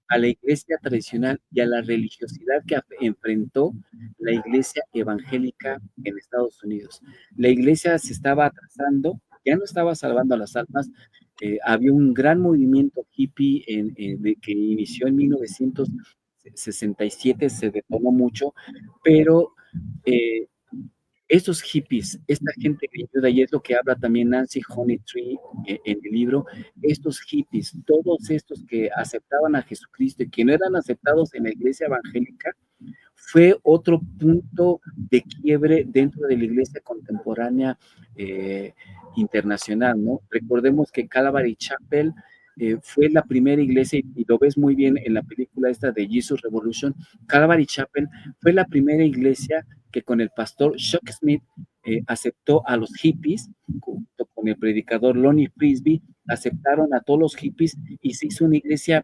a la iglesia tradicional y a la religiosidad que enfrentó la iglesia evangélica en Estados Unidos. La iglesia se estaba atrasando, ya no estaba salvando a las almas. Había un gran movimiento hippie que inició en 1967, se detonó mucho, pero estos hippies, esta gente greñuda, y es lo que habla también Nancy Honeytree en el libro, estos hippies, todos estos que aceptaban a Jesucristo y que no eran aceptados en la iglesia evangélica, fue otro punto de quiebre dentro de la iglesia contemporánea internacional, ¿no? Recordemos que Calvary Chapel fue la primera iglesia, y lo ves muy bien en la película esta de Jesus Revolution. Calvary Chapel fue la primera iglesia que con el pastor Chuck Smith aceptó a los hippies, junto con el predicador Lonnie Frisbee, aceptaron a todos los hippies y se hizo una iglesia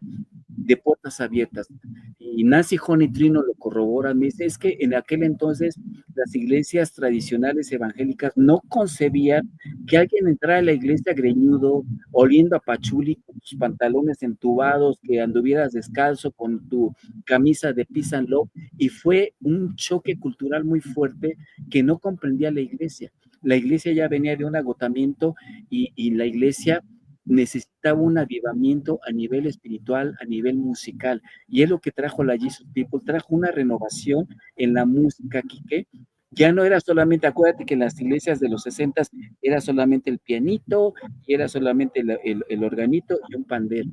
de puertas abiertas. Y Nancy Honeytree lo corrobora, me dice, es que en aquel entonces las iglesias tradicionales evangélicas no concebían que alguien entrara a la iglesia greñudo, oliendo a pachuli, con tus pantalones entubados, que anduvieras descalzo con tu camisa de peace and love, y fue un choque cultural muy fuerte que no comprendía la iglesia. La iglesia ya venía de un agotamiento, y la iglesia necesitaba un avivamiento a nivel espiritual, a nivel musical, y es lo que trajo la Jesus People, trajo una renovación en la música, Quique. Ya no era solamente, acuérdate que en las iglesias de los 60 era solamente el pianito, y era solamente el organito y un pandero.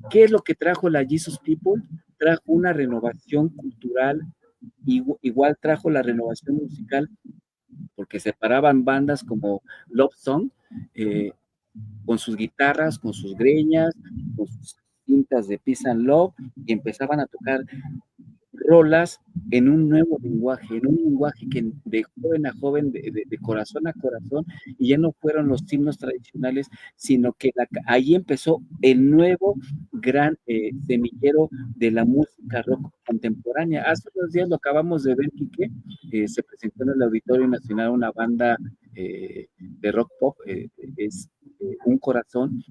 ¿Qué es lo que trajo la Jesus People? Trajo una renovación cultural, igual trajo la renovación musical, porque separaban bandas como Love Song, con sus guitarras, con sus greñas, con sus cintas de Peace and Love, y empezaban a tocar rolas en un nuevo lenguaje, en un lenguaje que de joven a joven, de corazón a corazón, y ya no fueron los himnos tradicionales, sino que ahí empezó el nuevo gran semillero de la música rock contemporánea. Hace unos días lo acabamos de ver, Quique, se presentó en el Auditorio Nacional una banda de rock pop, es Un Corazón,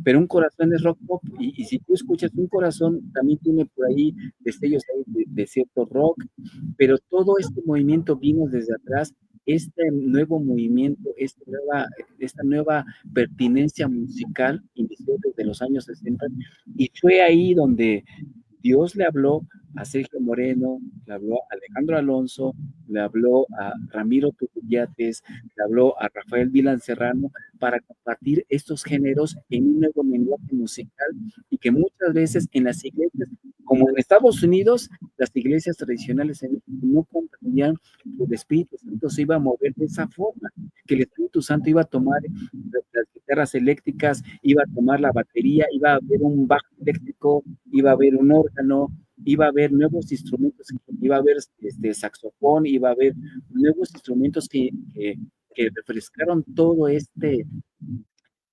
pero Un Corazón es rock pop, y si tú escuchas Un Corazón, también tiene por ahí destellos de cierto rock, pero todo este movimiento vino desde atrás. Este nuevo movimiento, esta nueva pertinencia musical inició desde los años 60, y fue ahí donde Dios le habló a Sergio Moreno, le habló a Alejandro Alonso, le habló a Ramiro Turullates, le habló a Rafael Dylan Serrano, para compartir estos géneros en un nuevo lenguaje musical, y que muchas veces en las iglesias, como en Estados Unidos, las iglesias tradicionales no comprendían que el Espíritu Santo se iba a mover de esa forma, que el Espíritu Santo iba a tomar las guitarras eléctricas, iba a tomar la batería, iba a haber un bajo eléctrico, iba a haber un órgano, iba a haber nuevos instrumentos, iba a haber saxofón, iba a haber nuevos instrumentos que refrescaron todo este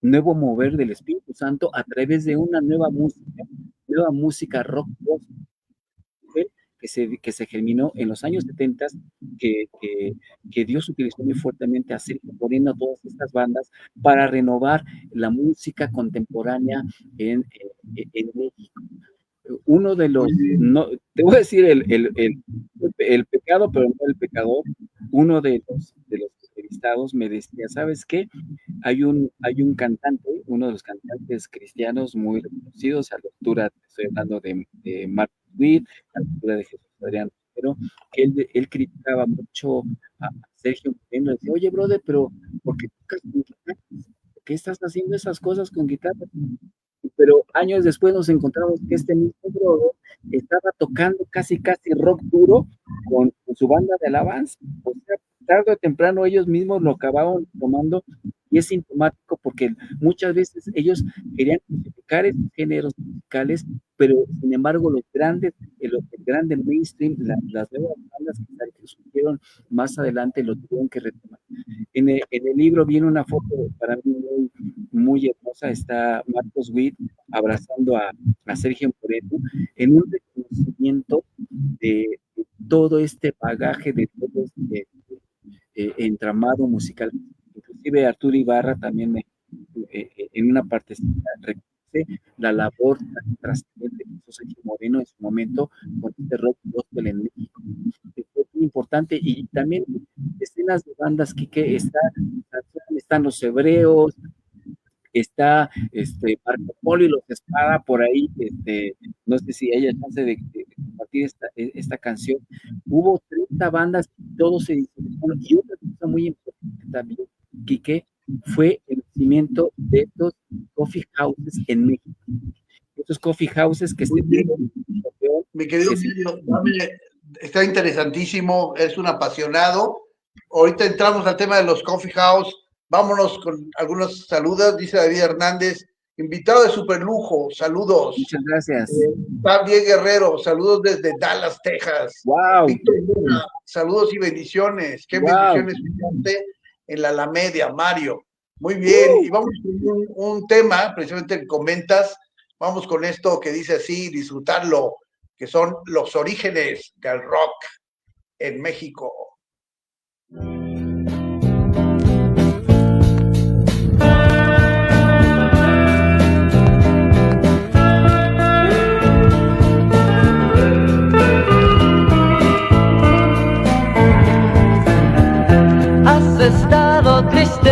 nuevo mover del Espíritu Santo a través de una nueva música rock que se germinó en los años 70, que Dios utilizó muy fuertemente, así poniendo todas estas bandas para renovar la música contemporánea en México. Uno de los, no, te voy a decir el pecado, pero no el pecador. Uno de los entrevistados me decía, ¿sabes qué? Hay un cantante, uno de los cantantes cristianos muy reconocidos, a la altura, estoy hablando de Mark Witt, a la altura de Jesús Adrián, pero que él criticaba mucho a Sergio Moreno. Decía, oye, brother, pero ¿por qué tocas con guitarra? ¿Por qué estás haciendo esas cosas con guitarra? Pero años después nos encontramos que este mismo brother estaba tocando casi rock duro con su banda de alabanza. O sea, tarde o temprano ellos mismos lo acababan tomando y es sintomático porque muchas veces ellos querían clasificar esos géneros musicales, pero sin embargo los grandes, el grande mainstream, las nuevas bandas que surgieron más adelante lo tuvieron que retomar. En el libro viene una foto para mí muy, muy hermosa, está Marcos Witt abrazando a Sergio Moreno en un reconocimiento de todo este bagaje, de todo este entramado musical. Inclusive Arturo Ibarra también en una parte reconoce la labor trascendente que hizo Sergio Moreno en su momento con este rock gospel en México. Es muy importante, y también escenas de bandas que están los Hebreos, está Marco Polo y los Espada por ahí, no sé si haya chance de compartir esta canción. Hubo 30 bandas, todos se distribuyeron, y otra cosa muy importante también, Quique, fue el nacimiento de estos coffee houses en México. Estos coffee houses que mi querido, está interesantísimo, es un apasionado. Ahorita entramos al tema de los coffee house. Vámonos con algunos saludos. Dice David Hernández, invitado de superlujo, saludos. Muchas gracias. Javier Guerrero, saludos desde Dallas, Texas. Wow. Víctor Luna, saludos y bendiciones. Qué bendiciones en la Alameda, Mario. Muy bien, y vamos con un tema, precisamente que comentas, vamos con esto que dice así, disfrutarlo, que son los orígenes del rock en México. Has estado triste,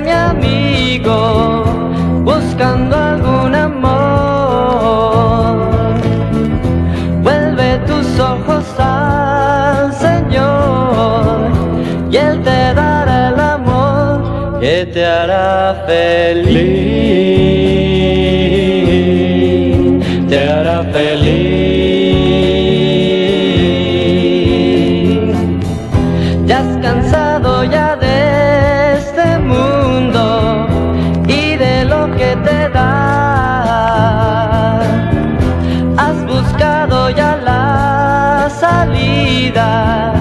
mi amigo, buscando algún amor. Vuelve tus ojos al Señor y Él te dará el amor que te hará feliz, te hará feliz. Ya has cansado ya de este mundo y de lo que te da. Has buscado ya la salida,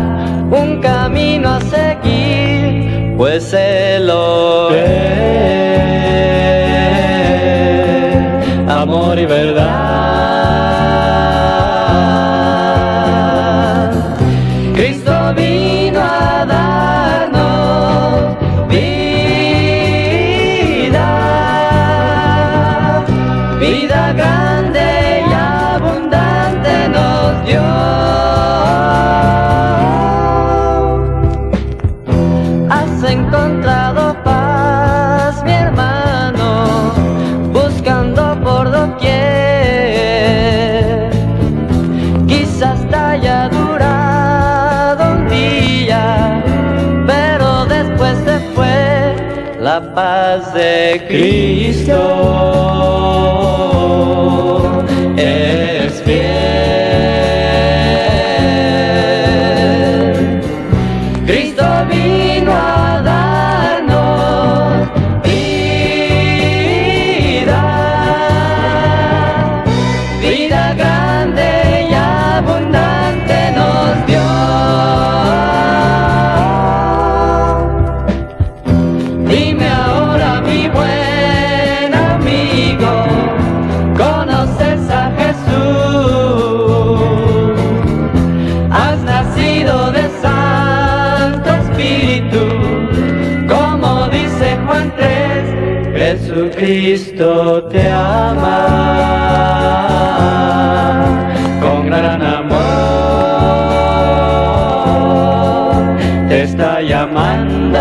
un camino a seguir, pues Él lo es, amor y verdad. Cristo vino a darnos vida, vida grande y abundante nos dio. Has encontrado paz, mi hermano, buscando por doquier. Quizás te haya durado un día, pero después se fue la paz de Cristo. Es fiel. Cristo vino a darnos vida, vida grande y abundante nos dio. Dime ahora, mi buen amigo, ¿conoces a Jesús? Has nacido de Santo Espíritu, como dice Juan 3, Jesucristo te ama con gran amor, te está llamando,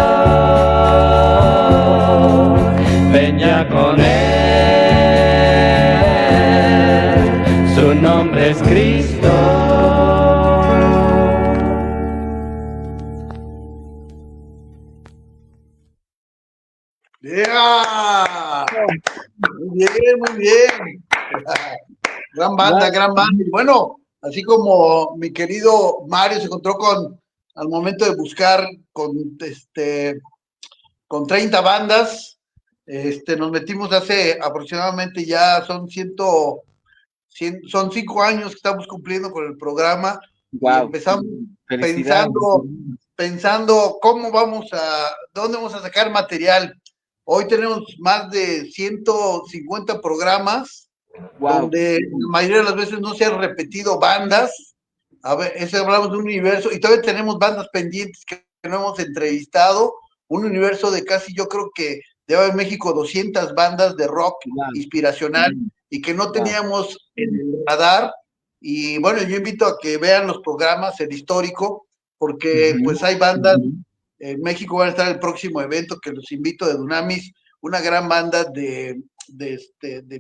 ven ya con Él, su nombre es Cristo. Yeah. Muy bien, muy bien. Gran banda, gran banda. Y bueno, así como mi querido Mario se encontró con, al momento de buscar con con 30 bandas. Nos metimos hace aproximadamente ya son 5 años que estamos cumpliendo con el programa. Y Wow. empezamos Felicidades. pensando dónde vamos a sacar material. Hoy tenemos más de 150 programas, Wow. donde la mayoría de las veces no se han repetido bandas. A ver, hablamos de un universo, y todavía tenemos bandas pendientes que no hemos entrevistado. Un universo de casi, yo creo que debe haber en México 200 bandas de rock inspiracional y que no teníamos en el radar. Y bueno, yo invito a que vean los programas, el histórico, porque pues hay bandas. En México van a estar el próximo evento que los invito, de Dunamis, una gran banda de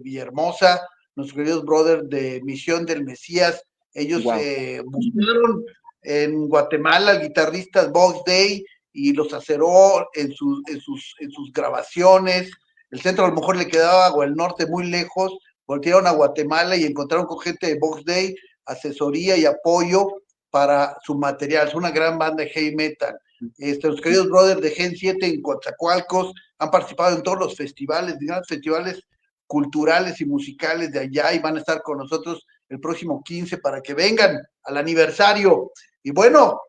Villahermosa, nuestros queridos brothers de Misión del Mesías. Ellos buscaron en Guatemala al guitarrista Box Day y los aceró en sus grabaciones. El centro a lo mejor le quedaba, o el norte muy lejos, voltearon a Guatemala y encontraron con gente de Box Day asesoría y apoyo para su material. Es una gran banda de heavy metal. Los queridos brothers de Gen 7 en Coatzacoalcos han participado en todos los festivales, digamos, festivales culturales y musicales de allá, y van a estar con nosotros el próximo 15 para que vengan al aniversario. Y bueno,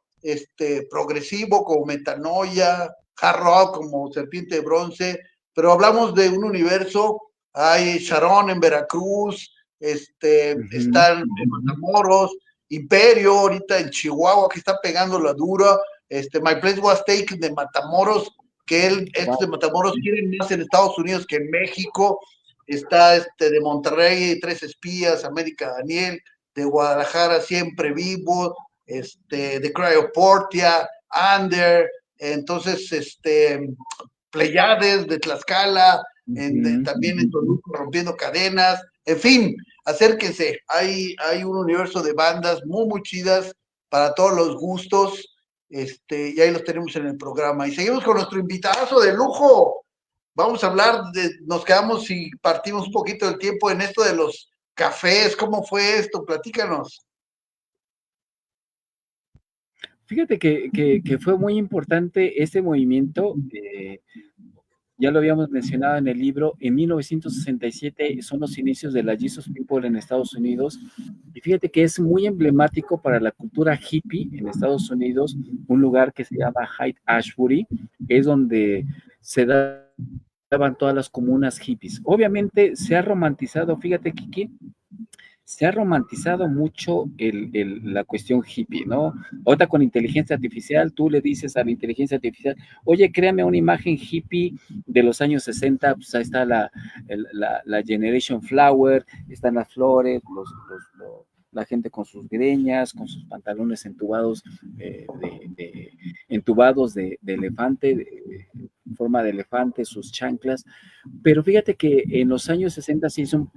progresivo como Metanoia, hard rock como Serpiente de Bronce, pero hablamos de un universo. Hay Sharon en Veracruz, están en Matamoros, Imperio ahorita en Chihuahua, que está pegando la dura. My Place Was Taken de Matamoros, que estos de Matamoros quieren más en Estados Unidos que en México. Está de Monterrey, Tres Espías, América Daniel, de Guadalajara, Siempre Vivo, de Cryoportia, Under, entonces Pleiades de Tlaxcala, también en Toluca, Rompiendo Cadenas. En fin, acérquense, hay un universo de bandas muy, muy chidas para todos los gustos. Y ahí los tenemos en el programa. Y seguimos con nuestro invitadazo de lujo. Vamos a hablar nos quedamos y partimos un poquito del tiempo en esto de los cafés. ¿Cómo fue esto? Platícanos. Fíjate que fue muy importante este movimiento. Ya lo habíamos mencionado en el libro. En 1967 son los inicios de la Jesus People en Estados Unidos, y fíjate que es muy emblemático para la cultura hippie en Estados Unidos, un lugar que se llama Haight-Ashbury, es donde se daban todas las comunas hippies. Obviamente se ha romantizado, fíjate, Kiki, se ha romantizado mucho la cuestión hippie, ¿no? Ahorita con inteligencia artificial, tú le dices a la inteligencia artificial, oye, créame una imagen hippie de los años 60, pues ahí está la Generation Flower, están las flores, la gente con sus greñas, con sus pantalones entubados, entubados de elefante, en forma de elefante, sus chanclas. Pero fíjate que en los años 60 se hizo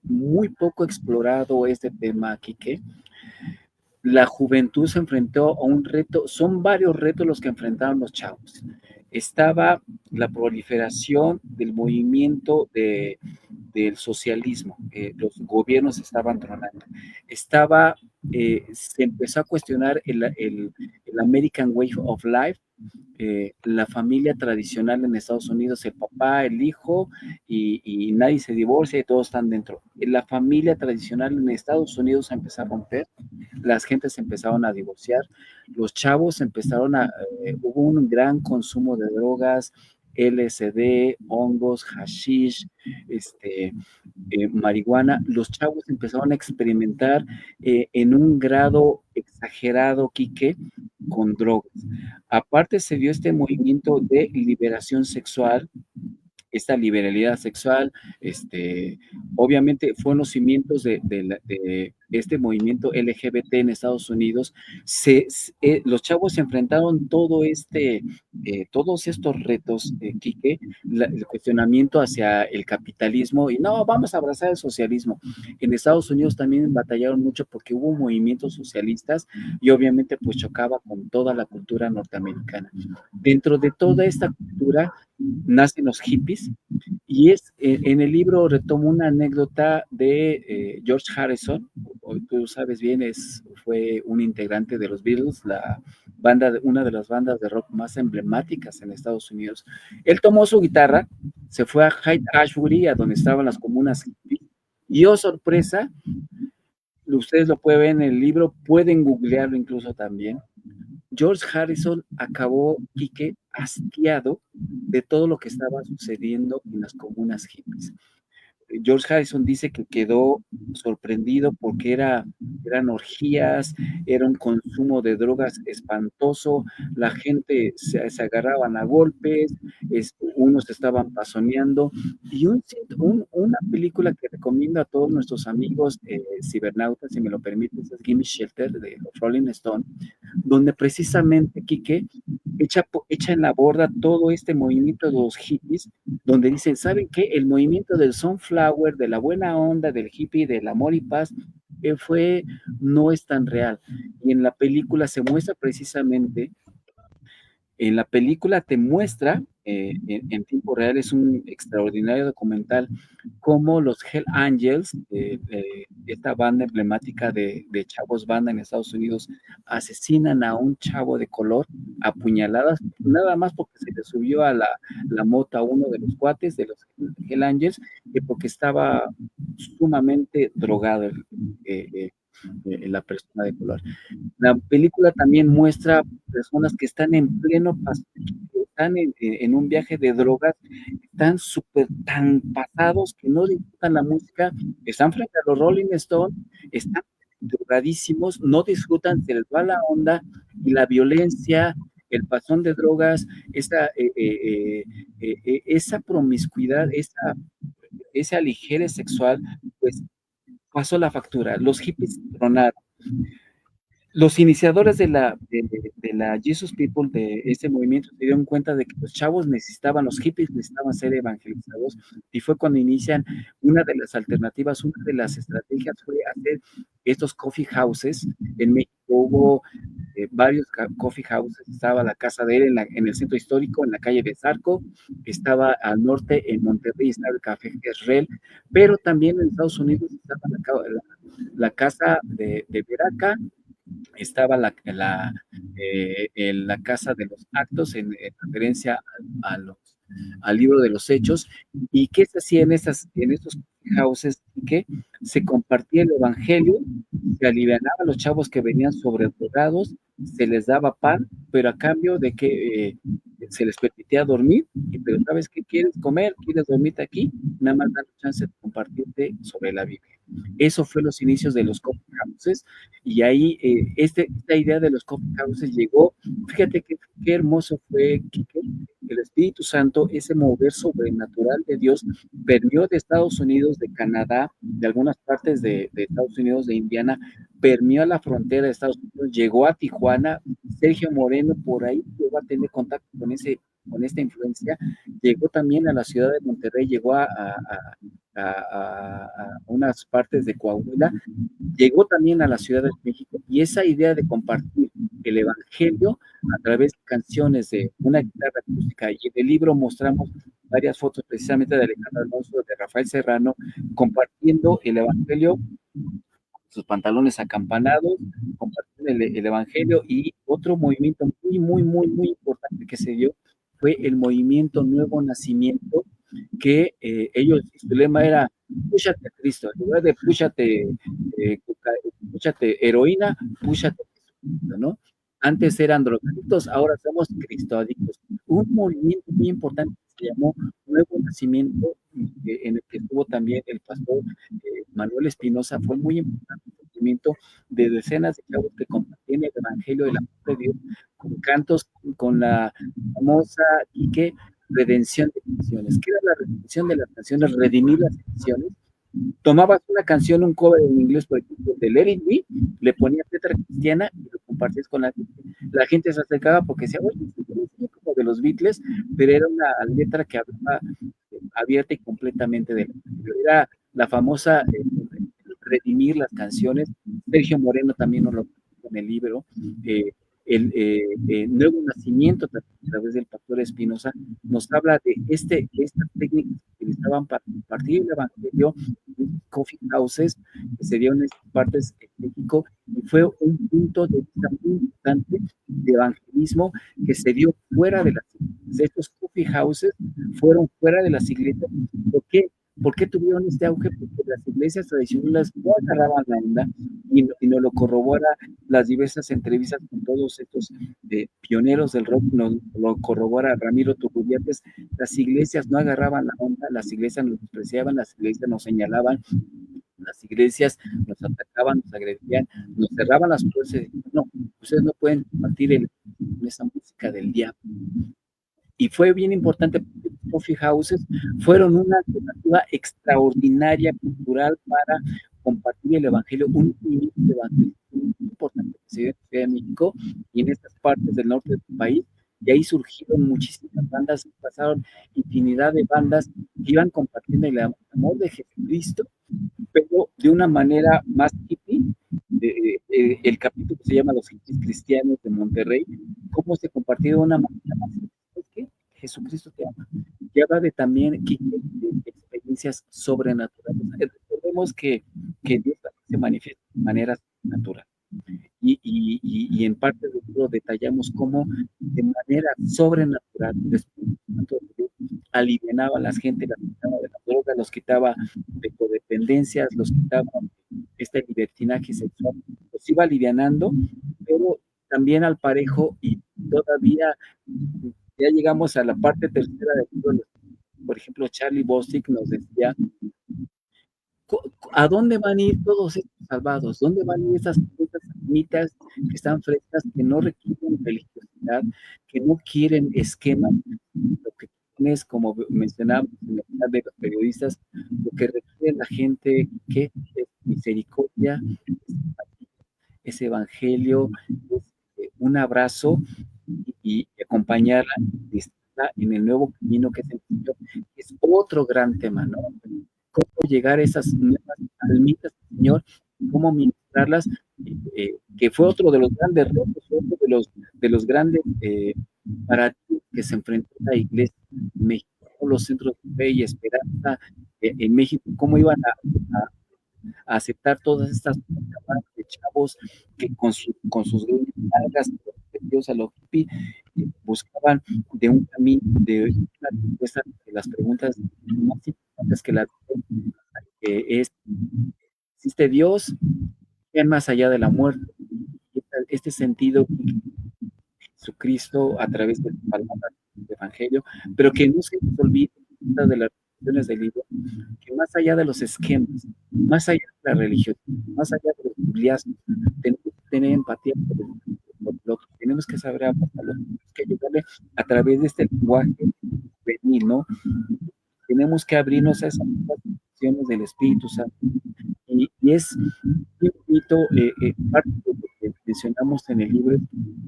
muy poco explorado este tema, Quique. La juventud se enfrentó a un reto, son varios retos los que enfrentaron los chavos. Estaba la proliferación del movimiento del socialismo, los gobiernos estaban tronando. Se empezó a cuestionar el American Way of Life, la familia tradicional en Estados Unidos, el papá, el hijo, y nadie se divorcia y todos están dentro. La familia tradicional en Estados Unidos se empezó a romper, las gentes se empezaron a divorciar, los chavos hubo un gran consumo de drogas, LSD, hongos, hashish, marihuana. Los chavos empezaron a experimentar en un grado exagerado, Quique, con drogas. Aparte se dio este movimiento de liberación sexual, esta liberalidad sexual, obviamente fueron los cimientos de este movimiento LGBT en Estados Unidos. Los chavos se enfrentaron todos estos retos, Quique, el cuestionamiento hacia el capitalismo, y no, vamos a abrazar el socialismo. En Estados Unidos también batallaron mucho porque hubo movimientos socialistas, y obviamente pues chocaba con toda la cultura norteamericana. Dentro de toda esta cultura nacen los hippies, y en el libro retomo una anécdota de George Harrison. Tú sabes bien, fue un integrante de los Beatles, una de las bandas de rock más emblemáticas en Estados Unidos. Él tomó su guitarra, se fue a Haight Ashbury, a donde estaban las comunas hippies, y oh sorpresa, ustedes lo pueden ver en el libro, pueden googlearlo incluso también. George Harrison acabó, Quique, hastiado de todo lo que estaba sucediendo en las comunas hippies. George Harrison dice que quedó sorprendido porque eran orgías, era un consumo de drogas espantoso, la gente se agarraban a golpes, unos estaban pasoneando, y una película que recomiendo a todos nuestros amigos cibernautas, si me lo permites, es Gimme Shelter de los Rolling Stones, donde precisamente Quique echa en la borda todo este movimiento de los hippies, donde dicen, ¿saben qué? El movimiento del sunflower, de la buena onda, del hippie, del amor y paz, no es tan real. Y en la película se muestra precisamente, en la película te muestra, en tiempo real, es un extraordinario documental, cómo los Hell Angels, esta banda emblemática de chavos banda en Estados Unidos, asesinan a un chavo de color a puñaladas, nada más porque se le subió a la mota a uno de los cuates de los Hell Angels, porque estaba sumamente drogado la persona de color. La película también muestra personas que están en pleno están en un viaje de drogas, están tan pasados que no disfrutan la música, están frente a los Rolling Stones, están drogadísimos, no disfrutan, se les va la onda, y la violencia, el pasón de drogas, esa promiscuidad, ese aligere sexual, pues pasó la factura. Los hippies tronaron. Los iniciadores de la Jesus People, de ese movimiento, se dieron cuenta de que los chavos los hippies necesitaban ser evangelizados, y fue cuando inician una de las alternativas, una de las estrategias fue hacer estos coffee houses. En México hubo varios coffee houses, estaba la casa de él en el centro histórico, en la calle de Zarco, estaba al norte en Monterrey, estaba el Café Jezreel, pero también en Estados Unidos estaba la casa de Veraca, estaba la casa de los actos, en referencia al libro de los Hechos. ¿Y qué se hacía en estos houses? Que se compartía el evangelio, se alivianaban los chavos que venían sobredrogados, se les daba pan, pero a cambio de que se les permitía dormir, pero ¿sabes qué? ¿Quieres comer? ¿Quieres dormirte aquí? Nada más dan la chance de compartirte sobre la Biblia. Eso fue los inicios de los coffee houses, y ahí esta idea de los coffee houses llegó. Fíjate qué hermoso fue, Quique, el Espíritu Santo, ese mover sobrenatural de Dios, permeó de Estados Unidos, de Canadá, de algunas partes de Estados Unidos, de Indiana, permeó a la frontera de Estados Unidos, llegó a Tijuana. Sergio Moreno por ahí llegó a tener contacto con esta influencia, llegó también a la ciudad de Monterrey, llegó a unas partes de Coahuila, llegó también a la Ciudad de México, y esa idea de compartir el evangelio a través de canciones, de una guitarra acústica, y en el libro mostramos varias fotos precisamente de Alejandro Alonso, de Rafael Serrano, compartiendo el evangelio, sus pantalones acampanados, compartiendo el evangelio. Y otro movimiento muy, muy, muy, muy importante que se dio fue el movimiento Nuevo Nacimiento, que su lema era púchate a Cristo, en lugar de púchate heroína, púchate Cristo, ¿no? Antes eran drogadictos, ahora somos cristoadictos. Un movimiento muy importante que se llamó Nuevo Nacimiento, en el que estuvo también el pastor Manuel Espinosa. Fue muy importante el movimiento de decenas de chavos que compartían el evangelio del amor de Dios, con cantos, con la famosa Quique redención de canciones. ¿Qué era la redención de las canciones? Redimir las canciones. Tomabas una canción, un cover en inglés, por ejemplo, de Let It Be, le ponías letra cristiana y lo compartías con la gente. La gente se acercaba porque decía, oye, es como de los Beatles, pero era una letra que hablaba abierta y completamente de era la famosa redimir las canciones. Sergio Moreno también nos lo puso en el libro. el nuevo nacimiento a través del pastor Espinosa, nos habla de estas técnicas que utilizaban para compartir el evangelio, coffee houses, que se dieron en estas partes de México, y fue un punto de vista muy importante de evangelismo que se dio fuera de las iglesias. Estos coffee houses fueron fuera de las iglesias. ¿Por qué? ¿Por qué tuvieron este auge? Porque las iglesias tradicionales no agarraban la onda, y nos lo corrobora las diversas entrevistas con todos estos pioneros del rock, nos lo corrobora Ramiro Turrubiates. Las iglesias no agarraban la onda, las iglesias nos despreciaban, las iglesias nos señalaban, las iglesias nos atacaban, nos agredían, nos cerraban las puertas y decían, no, ustedes no pueden compartir esa música del diablo. Y fue bien importante porque los coffee houses fueron una alternativa extraordinaria cultural para compartir el evangelio, un movimiento de evangelio muy importante que se dio en la Ciudad de México y en estas partes del norte del país. Y ahí surgieron muchísimas bandas, pasaron infinidad de bandas que iban compartiendo el amor de Jesucristo, pero de una manera más hippie. El capítulo se llama Los Hippies Cristianos de Monterrey, cómo se compartió de una manera más hippie. Jesucristo te ama. Y habla de también de experiencias sobrenaturales. Recordemos que Dios se manifiesta de manera natural. Y en parte del libro detallamos cómo de manera sobrenatural el Espíritu Santo de Dios alivianaba a la gente, las quitaba de la droga, los quitaba de codependencias, los quitaba de este libertinaje sexual, los iba alivianando, pero también al parejo, y todavía ya llegamos a la parte tercera del libro. Por ejemplo, Charlie Bostic nos decía, ¿a dónde van a ir todos estos salvados? ¿Dónde van a ir esas almitas que están frescas, que no requieren religiosidad, que no quieren esquemas? Lo que quieren es, como mencionábamos en la mitad de los periodistas, lo que requiere la gente, que es misericordia, es evangelio, es un abrazo, y acompañarla en el nuevo camino que es el Señor. Es otro gran tema, ¿no? Cómo llegar a esas nuevas almitas del Señor, cómo ministrarlas, que fue otro de los grandes retos, otro de los grandes paradigmas que se enfrentó la iglesia en México, los centros de fe y esperanza en México, cómo iban a aceptar todas estas camadas de chavos que con sus greñas largas, a los hippies, buscaban de un camino, de una respuesta de las preguntas más importantes que la es: ¿existe Dios? ¿Qué más allá de la muerte? Este sentido Jesucristo a través de la palabra del Evangelio, pero que no se nos olvide de las reflexiones del libro, que más allá de los esquemas, más allá de la religión, más allá de los bibliazos, tenemos que tener empatía por lo que tenemos que saber aportarlo, tenemos que ayudarle a través de este lenguaje juvenil, ¿no? Tenemos que abrirnos a esas reflexiones del Espíritu Santo. Y es muy bonito, parte de lo que mencionamos en el libro,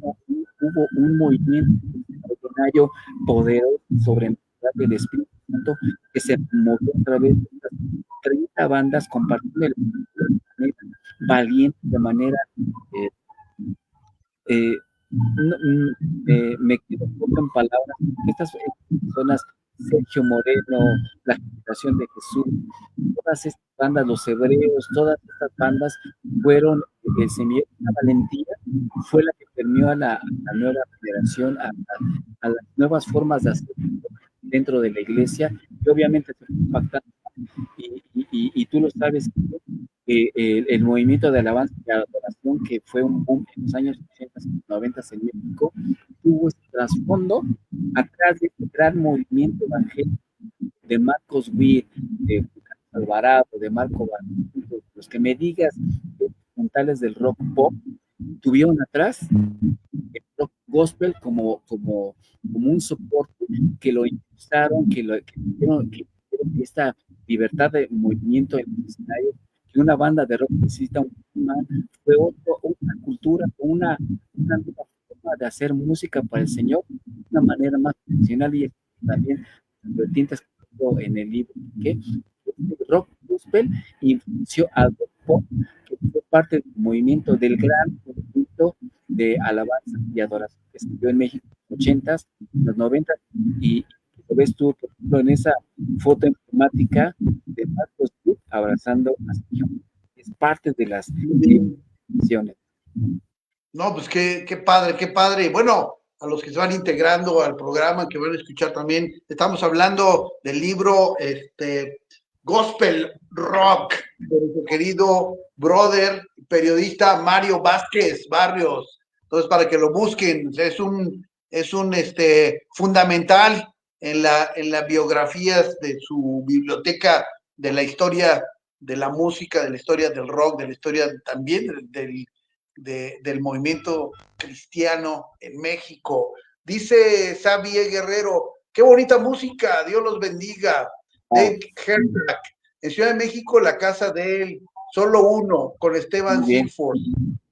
hubo un movimiento extraordinario, poderoso, sobrenatural del Espíritu Santo, que se movió a través de estas 30 bandas compartiendo el planeta, valiente, de manera me quedo poco en palabras. Estas personas, Sergio Moreno, la generación de Jesús, todas estas bandas, los hebreos, todas estas bandas fueron el semillero. La valentía fue la que permeó a la nueva generación, a las nuevas formas de hacer dentro de la iglesia, y obviamente se fue impactando. Y tú lo sabes, el movimiento de alabanza y adoración, que fue un boom en los años 80 y 90 en México, tuvo este trasfondo atrás de este gran movimiento evangélico de Marcos Witt, de Alvarado, de Marco Barranquilla. Los que me digas, puntales del rock pop, tuvieron atrás el rock gospel como un soporte, que lo impulsaron, que esta libertad de movimiento en el escenario, que una banda de rock necesita fue otra cultura, una nueva forma de hacer música para el Señor, de una manera más profesional, y también vertientes en el libro, que el rock gospel influenció al rock pop, que fue parte del movimiento, del gran movimiento de alabanza y adoración que se dio en México en los 80s, los 90s, y lo ves tú, por ejemplo, en esa foto emblemática de Marcos Witt abrazando a su hijo. Es parte de las misiones. No, pues qué padre, qué padre. Bueno, a los que se van integrando al programa, que van a escuchar también, estamos hablando del libro Gospel Rock, de nuestro querido brother, periodista Mario Vázquez Barrios. Entonces, para que lo busquen, es un fundamental en las biografías de su biblioteca, de la historia de la música, de la historia del rock, de la historia también del movimiento cristiano en México. Dice Xavier Guerrero, qué bonita música, Dios los bendiga. Dave Herzog, en Ciudad de México, la casa de él, Solo Uno, con Esteban Silford.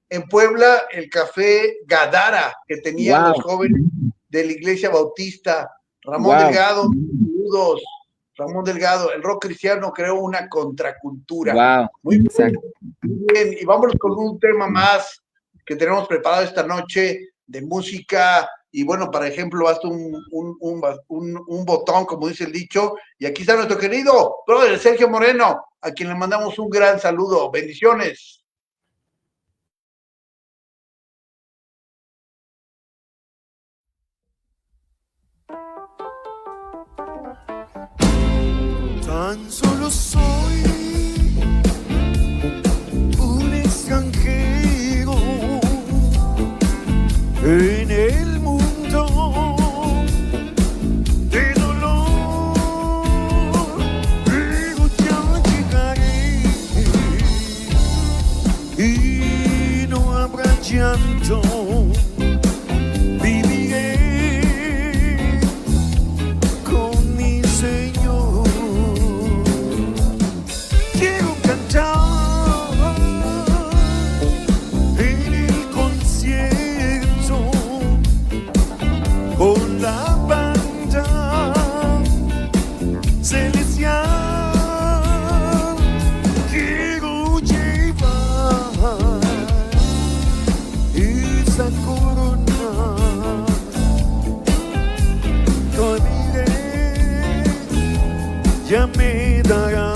En Puebla, el café Gadara, que tenían los jóvenes de la Iglesia Bautista. Ramón Delgado, saludos. Ramón Delgado, el rock cristiano creó una contracultura. Muy bien, muy bien. Y vámonos con un tema más que tenemos preparado esta noche de música. Y bueno, por ejemplo, hasta un botón, como dice el dicho. Y aquí está nuestro querido brother Sergio Moreno, a quien le mandamos un gran saludo. Bendiciones. Tan solo soy un extranjero en el mundo de dolor, pero ya llegaré y no habrá llanto. Con la banda celestial quiero llevar esa corona, no diré, ya me dará.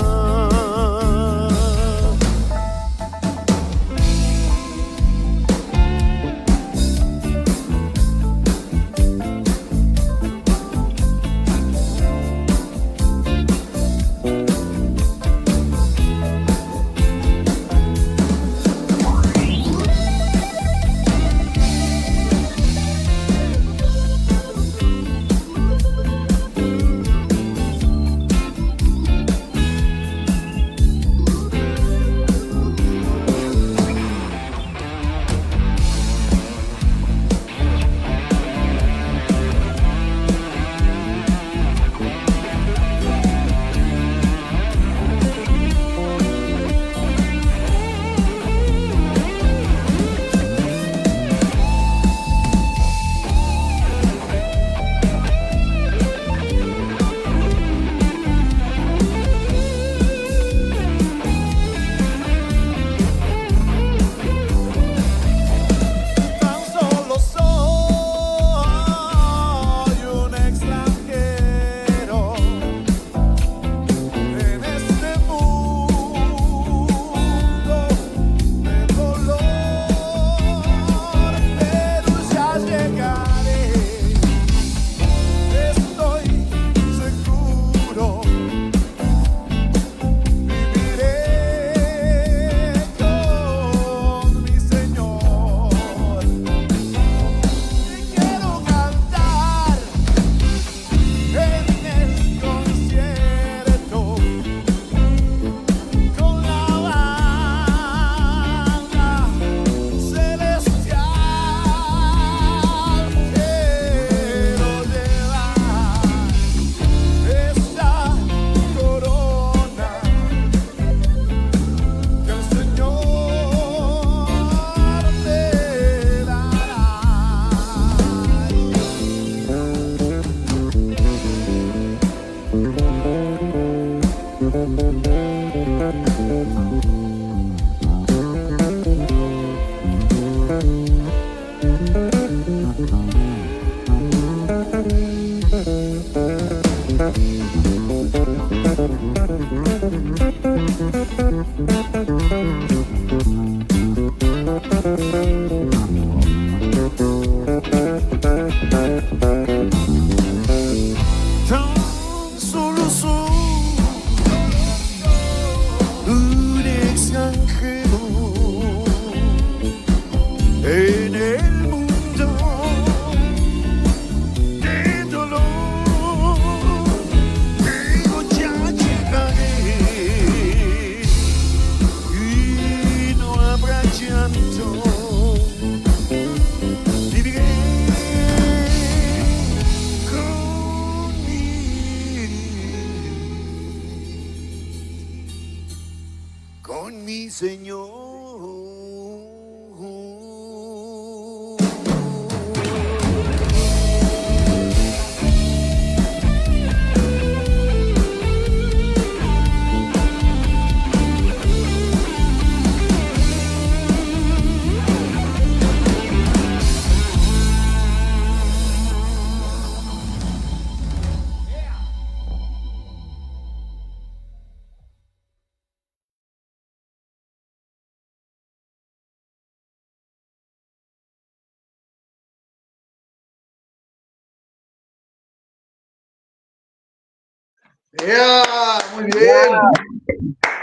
Tan solo soy un extranjero en el mundo de dolor, pero ya llegaré y no habrá llanto. Viviré con mi Señor. ¡Ea! Muy bien.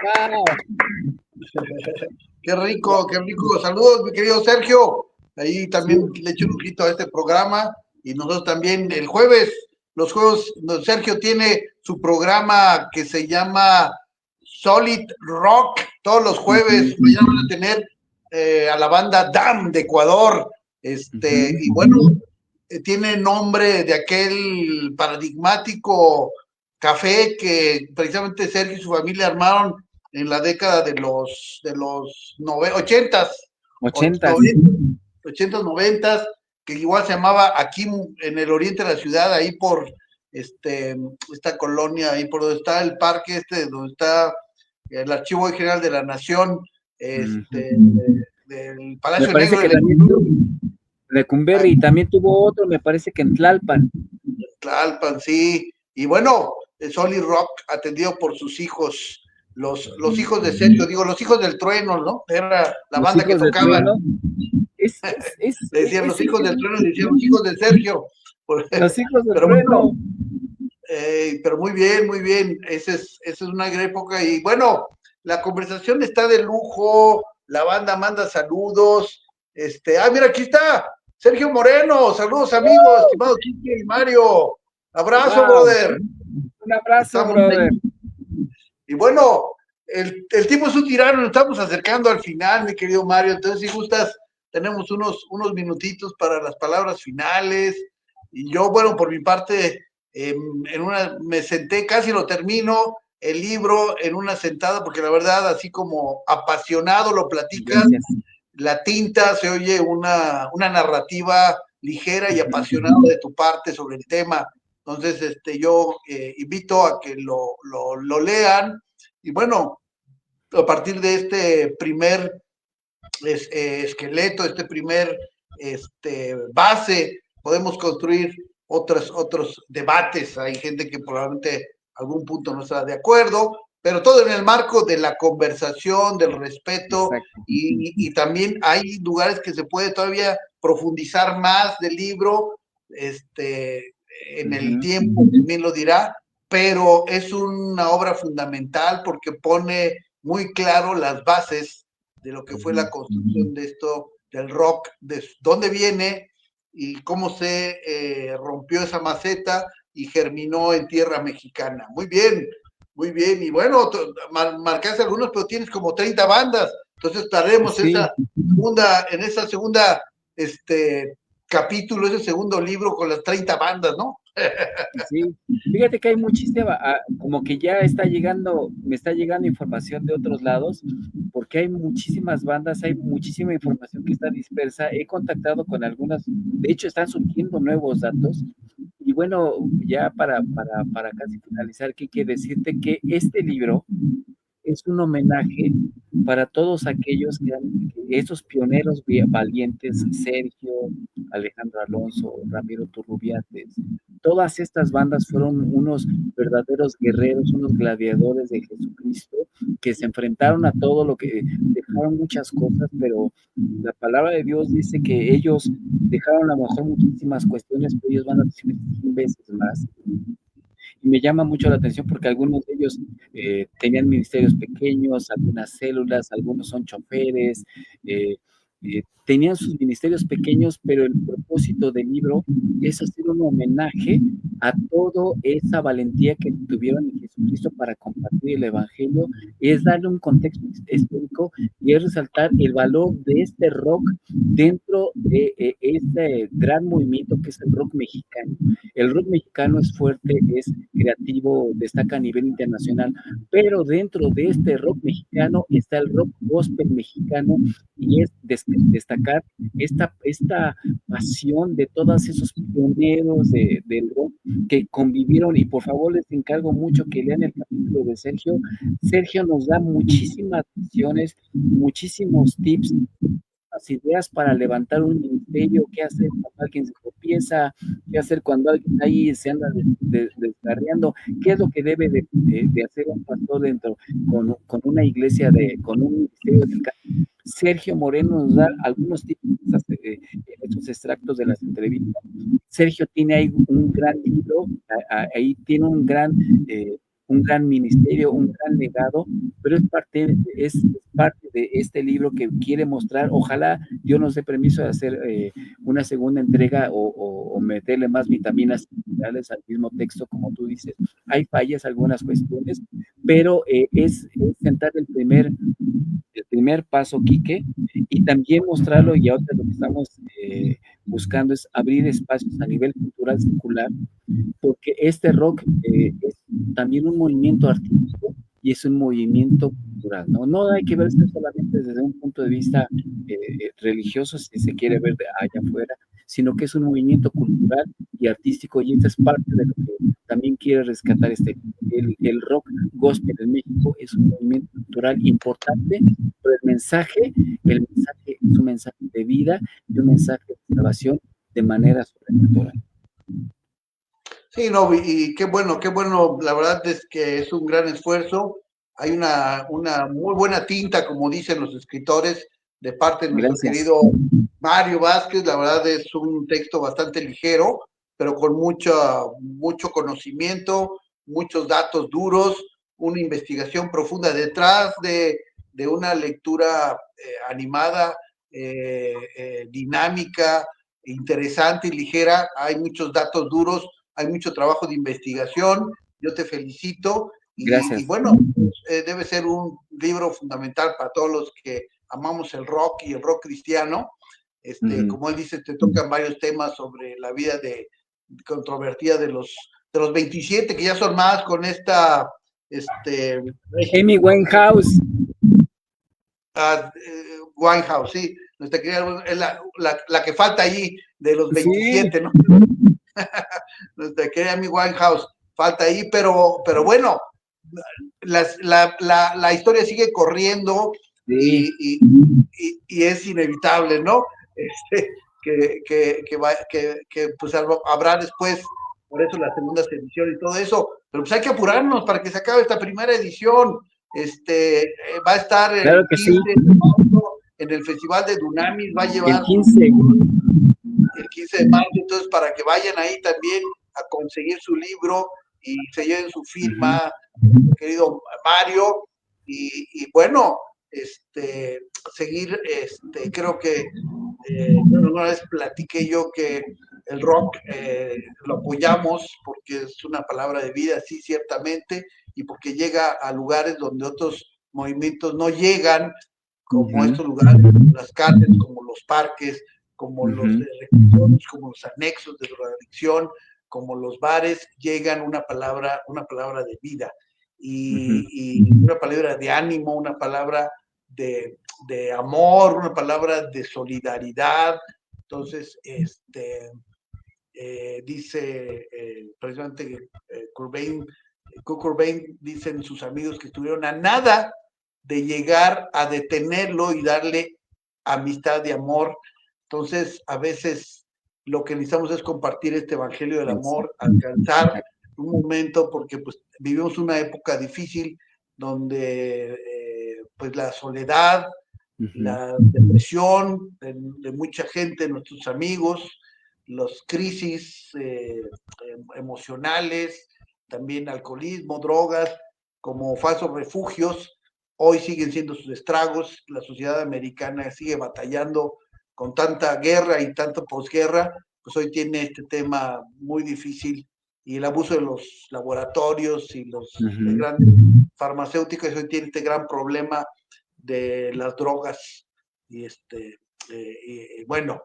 Wow. Qué rico, qué rico. Saludos, mi querido Sergio. Ahí también le echo un ojito a este programa. Y nosotros también el jueves, los juegos, Sergio tiene su programa que se llama Solid Rock. Todos los jueves mañana van a tener a la banda DAM de Ecuador. Y bueno, tiene nombre de aquel paradigmático café que precisamente Sergio y su familia armaron en la década de los 80s, 90s, que igual se llamaba aquí en el oriente de la ciudad, ahí por esta colonia, ahí por donde está el parque donde está el Archivo General de la Nación, del Palacio Me parece Negro que también Lecumberri, y también tuvo otro, me parece que en Tlalpan. Tlalpan, sí. Y bueno, Solid Rock atendido por sus hijos, los hijos de Sergio, digo, los hijos del trueno, ¿no? Era la banda que tocaban. Le decían los hijos del trueno, le decían los hijos de Sergio. Los hijos del pero trueno. Bueno, pero muy bien, muy bien. Esa es una gran época. Y bueno, la conversación está de lujo, la banda manda saludos. Mira, aquí está Sergio Moreno. Saludos, amigos, estimado Kike y Mario. Abrazo, brother. Un abrazo, Estamos brother. ahí. Y bueno, el tiempo es un tirano, nos estamos acercando al final, mi querido Mario. Entonces, si gustas, tenemos unos minutitos para las palabras finales. Y yo, bueno, por mi parte, me senté, casi lo termino, el libro en una sentada, porque la verdad, así como apasionado lo platicas, la tinta, se oye una narrativa ligera y apasionada de tu parte sobre el tema. Entonces, yo invito a que lo lean. Y bueno, a partir de este primer esqueleto, este primer base, podemos construir otros debates. Hay gente que probablemente algún punto no estará de acuerdo, pero todo en el marco de la conversación, del respeto, y también hay lugares que se puede todavía profundizar más del libro, en el tiempo, también lo dirá, pero es una obra fundamental porque pone muy claro las bases de lo que fue la construcción de esto, del rock, de dónde viene y cómo se rompió esa maceta y germinó en tierra mexicana. Muy bien, y bueno, marcaste algunos, pero tienes como 30 bandas, entonces estaremos en esa segunda capítulo, ese segundo libro con las 30 bandas, ¿no? Sí, fíjate que hay muchísima, como que ya me está llegando información de otros lados, porque hay muchísimas bandas, hay muchísima información que está dispersa. He contactado con algunas, de hecho están surgiendo nuevos datos. Y bueno, ya para casi finalizar, ¿qué quiere decirte? Que este libro es un homenaje para todos aquellos esos pioneros valientes, Sergio, Alejandro Alonso, Ramiro Turrubiates, todas estas bandas fueron unos verdaderos guerreros, unos gladiadores de Jesucristo que se enfrentaron a todo lo que dejaron muchas cosas, pero la palabra de Dios dice que ellos dejaron a lo mejor muchísimas cuestiones, pero ellos van a decir 100 veces más. Y me llama mucho la atención porque algunos de ellos tenían ministerios pequeños, algunas células, algunos son choferes, tenían sus ministerios pequeños, pero el propósito del libro es hacer un homenaje a toda esa valentía que tuvieron en Jesucristo para compartir el Evangelio, es darle un contexto histórico y es resaltar el valor de este rock dentro de este gran movimiento que es el rock mexicano. El rock mexicano es fuerte, es creativo, destaca a nivel internacional, pero dentro de este rock mexicano está el rock gospel mexicano y es destacar esta pasión de todos esos pioneros del rock que convivieron, y por favor les encargo mucho que lean el capítulo de Sergio. Sergio nos da muchísimas visiones, muchísimos tips, ideas para levantar un ministerio, qué hacer cuando alguien se tropieza, qué hacer cuando alguien ahí se anda descarriando, qué es lo que debe de hacer un pastor dentro con una iglesia, con un ministerio del campo. Sergio Moreno nos da algunos tips en estos extractos de las entrevistas. Sergio tiene ahí un gran libro, ahí tiene un gran ministerio, un gran legado, pero es parte de este libro que quiere mostrar. Ojalá Dios nos dé permiso de hacer una segunda entrega o meterle más vitaminas minerales al mismo texto, como tú dices. Hay fallas, algunas cuestiones, pero es sentar el primer paso, Quique, y también mostrarlo, y ahora lo que estamos buscando es abrir espacios a nivel cultural circular, porque este rock es también un movimiento artístico y es un movimiento cultural, ¿no? No hay que verse solamente desde un punto de vista religioso, si se quiere ver de allá afuera, sino que es un movimiento cultural y artístico, y esta es parte de lo que también quiere rescatar el rock gospel en México. Es un movimiento cultural importante, pero el mensaje es un mensaje de vida y un mensaje de salvación de manera sobrenatural. Sí, no, y qué bueno, la verdad es que es un gran esfuerzo, hay una muy buena tinta, como dicen los escritores, de parte de nuestro querido Mario Vázquez. La verdad es un texto bastante ligero, pero con mucho conocimiento, muchos datos duros, una investigación profunda detrás de una lectura animada, dinámica, interesante y ligera. Hay muchos datos duros, hay mucho trabajo de investigación. Yo te felicito. Y bueno, debe ser un libro fundamental para todos los que amamos el rock y el rock cristiano. Como él dice, te tocan varios temas sobre la vida controvertida de los 27, que ya son más con esta Amy Winehouse. Winehouse, sí, nuestra querida, es la que falta ahí de los 27, sí. ¿No? Nuestra querida Amy Winehouse falta ahí, pero bueno, la historia sigue corriendo, sí. y es inevitable, ¿no? Que pues habrá después, por eso las segundas ediciones y todo eso, pero pues hay que apurarnos para que se acabe esta primera edición. Va a estar claro el 15 de marzo en el Festival de Dunamis, va a llevar el 15 de marzo, entonces para que vayan ahí también a conseguir su libro y se lleven su firma, querido Mario, y bueno, seguir, creo que una vez platiqué yo que el rock lo apoyamos porque es una palabra de vida, sí, ciertamente, y porque llega a lugares donde otros movimientos no llegan, como estos lugares, como las cárceles, como los parques, como los reclusos, como los anexos de drogadicción, como los bares, llegan una palabra de vida, y una palabra de ánimo, una palabra de amor, una palabra de solidaridad. Entonces, dice precisamente Kurt Cobain, dicen sus amigos que estuvieron a nada de llegar a detenerlo y darle amistad y amor. Entonces, a veces lo que necesitamos es compartir este evangelio del amor, alcanzar un momento, porque pues vivimos una época difícil donde pues la soledad, la depresión de mucha gente, nuestros amigos, las crisis emocionales, también alcoholismo, drogas, como falsos refugios, hoy siguen siendo sus estragos. La sociedad americana sigue batallando con tanta guerra y tanta posguerra, pues hoy tiene este tema muy difícil, y el abuso de los laboratorios y los grandes farmacéuticos hoy tiene este gran problema de las drogas. Y bueno,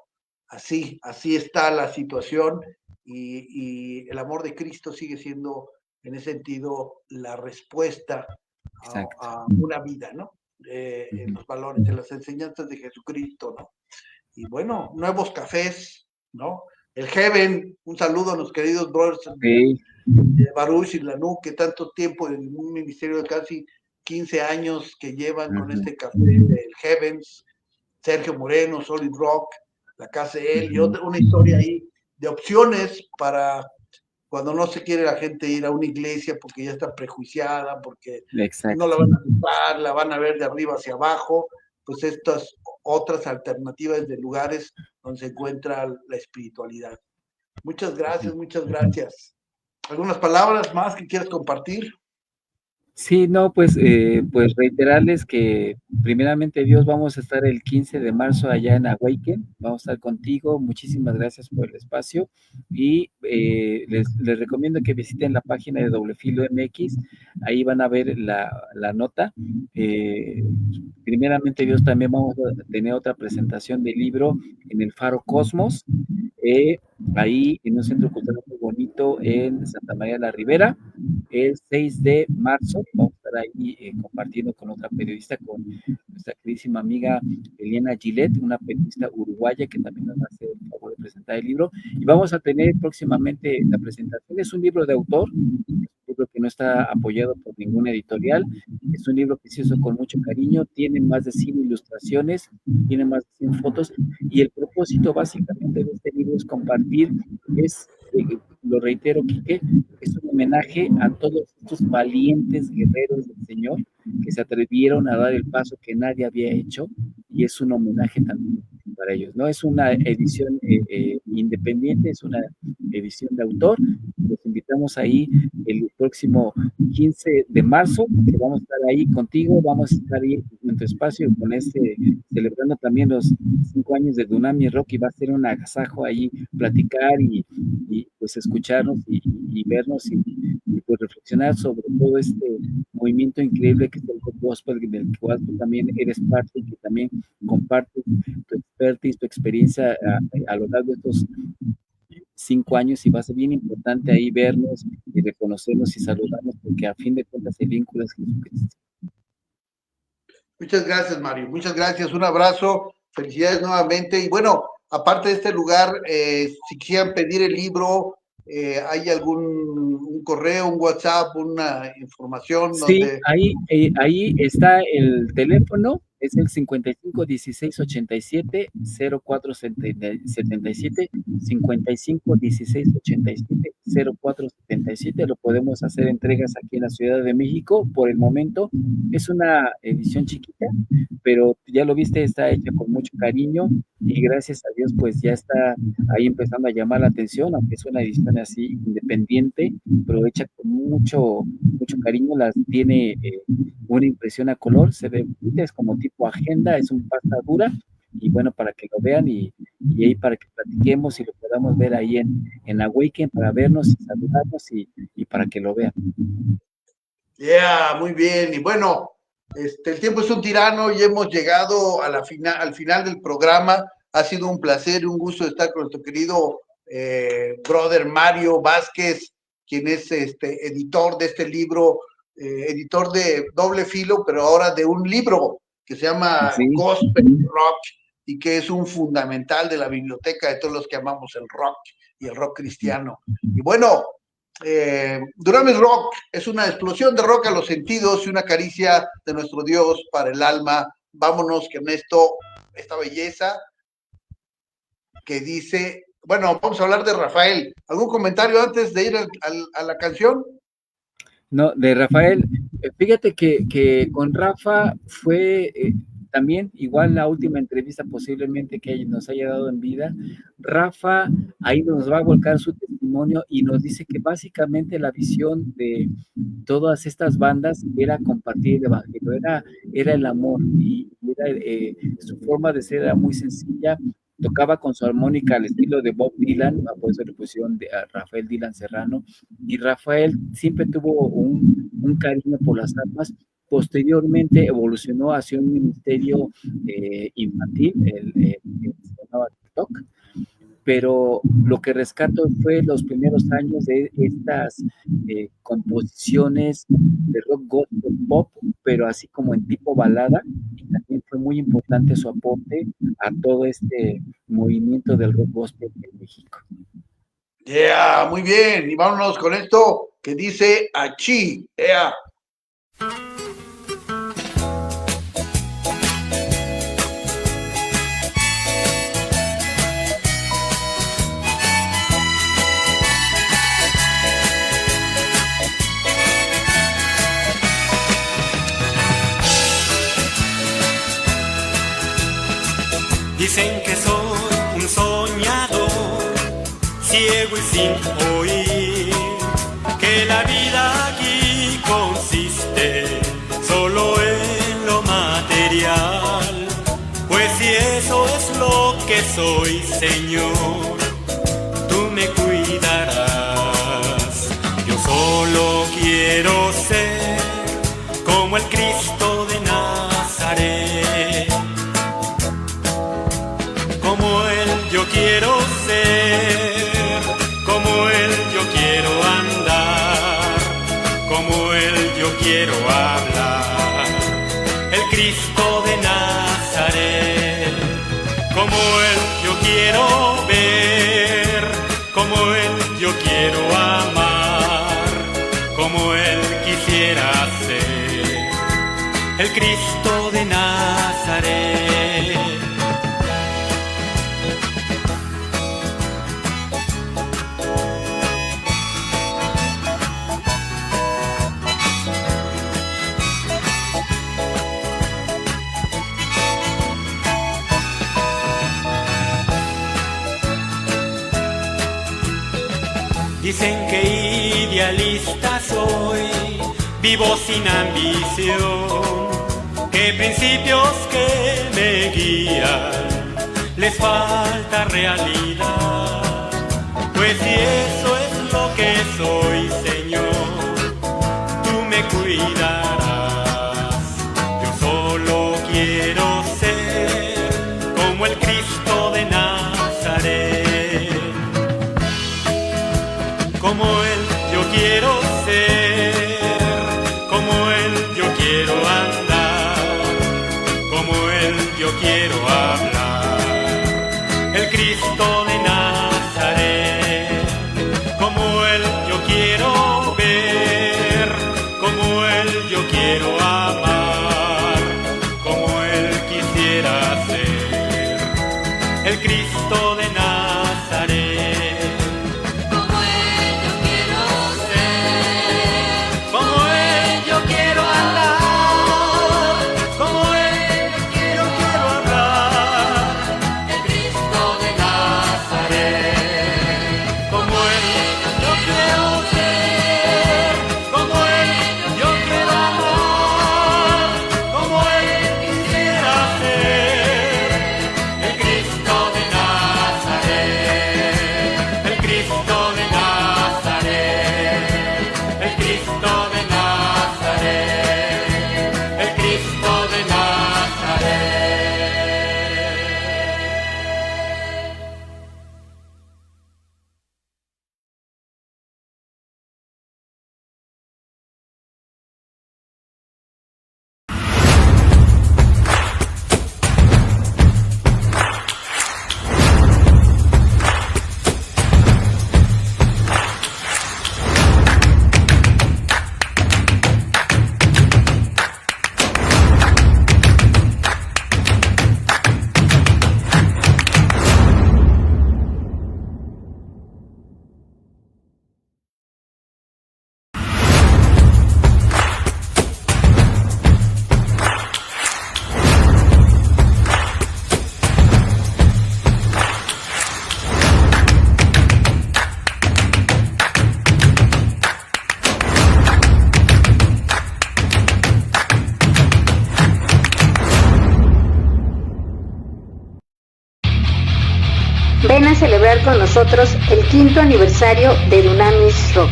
así está la situación, y el amor de Cristo sigue siendo en ese sentido la respuesta a una vida, ¿no? En los valores, en las enseñanzas de Jesucristo, ¿no? Y bueno, nuevos cafés, ¿no? El Heaven, un saludo a los queridos brothers de Baruch y Lanú, que tanto tiempo en un ministerio de casi 15 años que llevan con este café del Heavens, Sergio Moreno, Solid Rock, la casa de él, y una historia ahí de opciones para cuando no se quiere la gente ir a una iglesia porque ya está prejuiciada, porque no la van a ocupar, la van a ver de arriba hacia abajo. Pues estas otras alternativas de lugares donde se encuentra la espiritualidad. Muchas gracias, muchas gracias. ¿Algunas palabras más que quieras compartir? Sí, no, pues reiterarles que primeramente Dios, vamos a estar el 15 de marzo allá en Awaken, vamos a estar contigo. Muchísimas gracias por el espacio, y les recomiendo que visiten la página de Doble Filo MX, ahí van a ver la nota. Primeramente Dios, también vamos a tener otra presentación del libro en el Faro Cosmos, ahí en un centro cultural muy bonito en Santa María de la Ribera, el 6 de marzo. Vamos a estar ahí compartiendo con otra periodista, con nuestra queridísima amiga Eliana Gillette, una periodista uruguaya que también nos va a hacer el favor de presentar el libro. Y vamos a tener próximamente la presentación. Es un libro de autor, un libro que no está apoyado por ninguna editorial, es un libro que se hizo con mucho cariño, tiene más de 100 ilustraciones, tiene más de 100 fotos, y el propósito básicamente de este libro es compartir, lo reitero, Quique, es un homenaje a todos estos valientes guerreros del Señor que se atrevieron a dar el paso que nadie había hecho, y es un homenaje también para ellos. No es una edición independiente, es una edición de autor. Los invitamos ahí el próximo 15 de marzo, que vamos a estar ahí contigo, vamos a estar ahí en tu espacio con celebrando también los 5 años de Dunami Rock, y va a ser un agasajo ahí platicar y pues escucharnos y vernos y pues reflexionar sobre todo este movimiento increíble que es el gospel, del cual tú también eres parte, y que también compartes tu expertise, tu experiencia a lo largo de estos 5 años, y va a ser bien importante ahí vernos y reconocernos y saludarnos, porque a fin de cuentas el vínculo es Jesucristo. Muchas gracias, Mario, muchas gracias, un abrazo, felicidades nuevamente. Y bueno, aparte de este lugar, si quieran pedir el libro, ¿hay un correo, un WhatsApp, una información? Sí, donde... ahí está el teléfono, es el 55 16 87 04 77, 55 16 87 04 77. Lo podemos hacer entregas aquí en la Ciudad de México. Por el momento es una edición chiquita, pero ya lo viste, está hecha con mucho cariño, y gracias a Dios pues ya está ahí empezando a llamar la atención, aunque es una edición así independiente, pero hecha con mucho cariño. Las tiene una impresión a color, se ve, es como tipo agenda, es un pasta dura, y bueno, para que lo vean, y ahí para que platiquemos y lo podamos ver ahí en Awaken, para vernos y saludarnos, y para que lo vean. Muy bien. Y bueno, el tiempo es un tirano y hemos llegado al final del programa. Ha sido un placer y un gusto estar con nuestro querido brother Mario Vázquez, quien es editor de este libro, editor de Doble Filo, pero ahora de un libro que se llama Gospel Rock, y que es un fundamental de la biblioteca de todos los que amamos el rock y el rock cristiano. Y bueno, Dunamis Rock es una explosión de rock a los sentidos y una caricia de nuestro Dios para el alma. Vámonos con esta belleza que dice, bueno, vamos a hablar de Rafael. ¿Algún comentario antes de ir a la canción? No, de Rafael, fíjate que con Rafa fue también igual la última entrevista posiblemente que nos haya dado en vida. Rafa ahí nos va a volcar su testimonio y nos dice que básicamente la visión de todas estas bandas era compartir el evangelio, era el amor y era, su forma de ser era muy sencilla. Tocaba con su armónica al estilo de Bob Dylan, por eso le pusieron a Rafael Dylan Serrano, y Rafael siempre tuvo un cariño por las armas. Posteriormente evolucionó hacia un ministerio infantil, que se llamaba TikTok, pero lo que rescato fue los primeros años de estas composiciones de rock gospel pop, pero así como en tipo balada, y también fue muy importante su aporte a todo este movimiento del rock gospel en México. Yeah, muy bien, y vámonos con esto que dice Achí, yeah. Dicen que soy un soñador, ciego y sin oír, que la vida aquí consiste solo en lo material. Pues si eso es lo que soy, Señor, tú me cuidarás. Yo solo quiero ser como el Cristo de Nazaret. Como Él yo quiero ser, como Él yo quiero andar, como Él yo quiero hablar. El Cristo de Nazaret. Como Él yo quiero ver, como Él yo quiero amar, como Él quisiera ser. El Cristo de Nazaret. Dicen que idealista soy, vivo sin ambición, que principios que me guían les falta realidad. Pues si eso es lo que soy, Señor, tú me cuidarás. Yo solo quiero ser como el Cristo de Nazaret. Como Él yo quiero ser, como Él yo quiero andar, como Él yo quiero hablar. El Cristo de Nazaret. Como Él yo quiero ver, como Él yo quiero amar, como Él quisiera ser. El Cristo de Nazaret. Cristo de Nazaret. celebrar con nosotros el 5º aniversario de Dunamis Rock.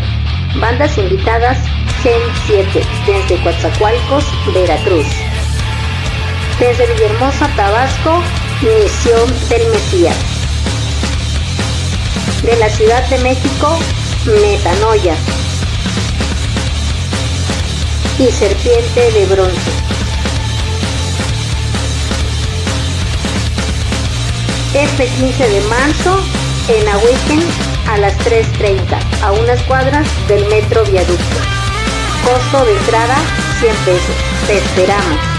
Bandas invitadas: Gen 7, desde Coatzacoalcos, Veracruz. Desde Villahermosa, Tabasco, Misión del Mesías. De la Ciudad de México, Metanoia y Serpiente de Bronce. Este 15 de marzo en Awaken a las 3:30, a unas cuadras del Metro Viaducto. Costo de entrada $100. Te esperamos.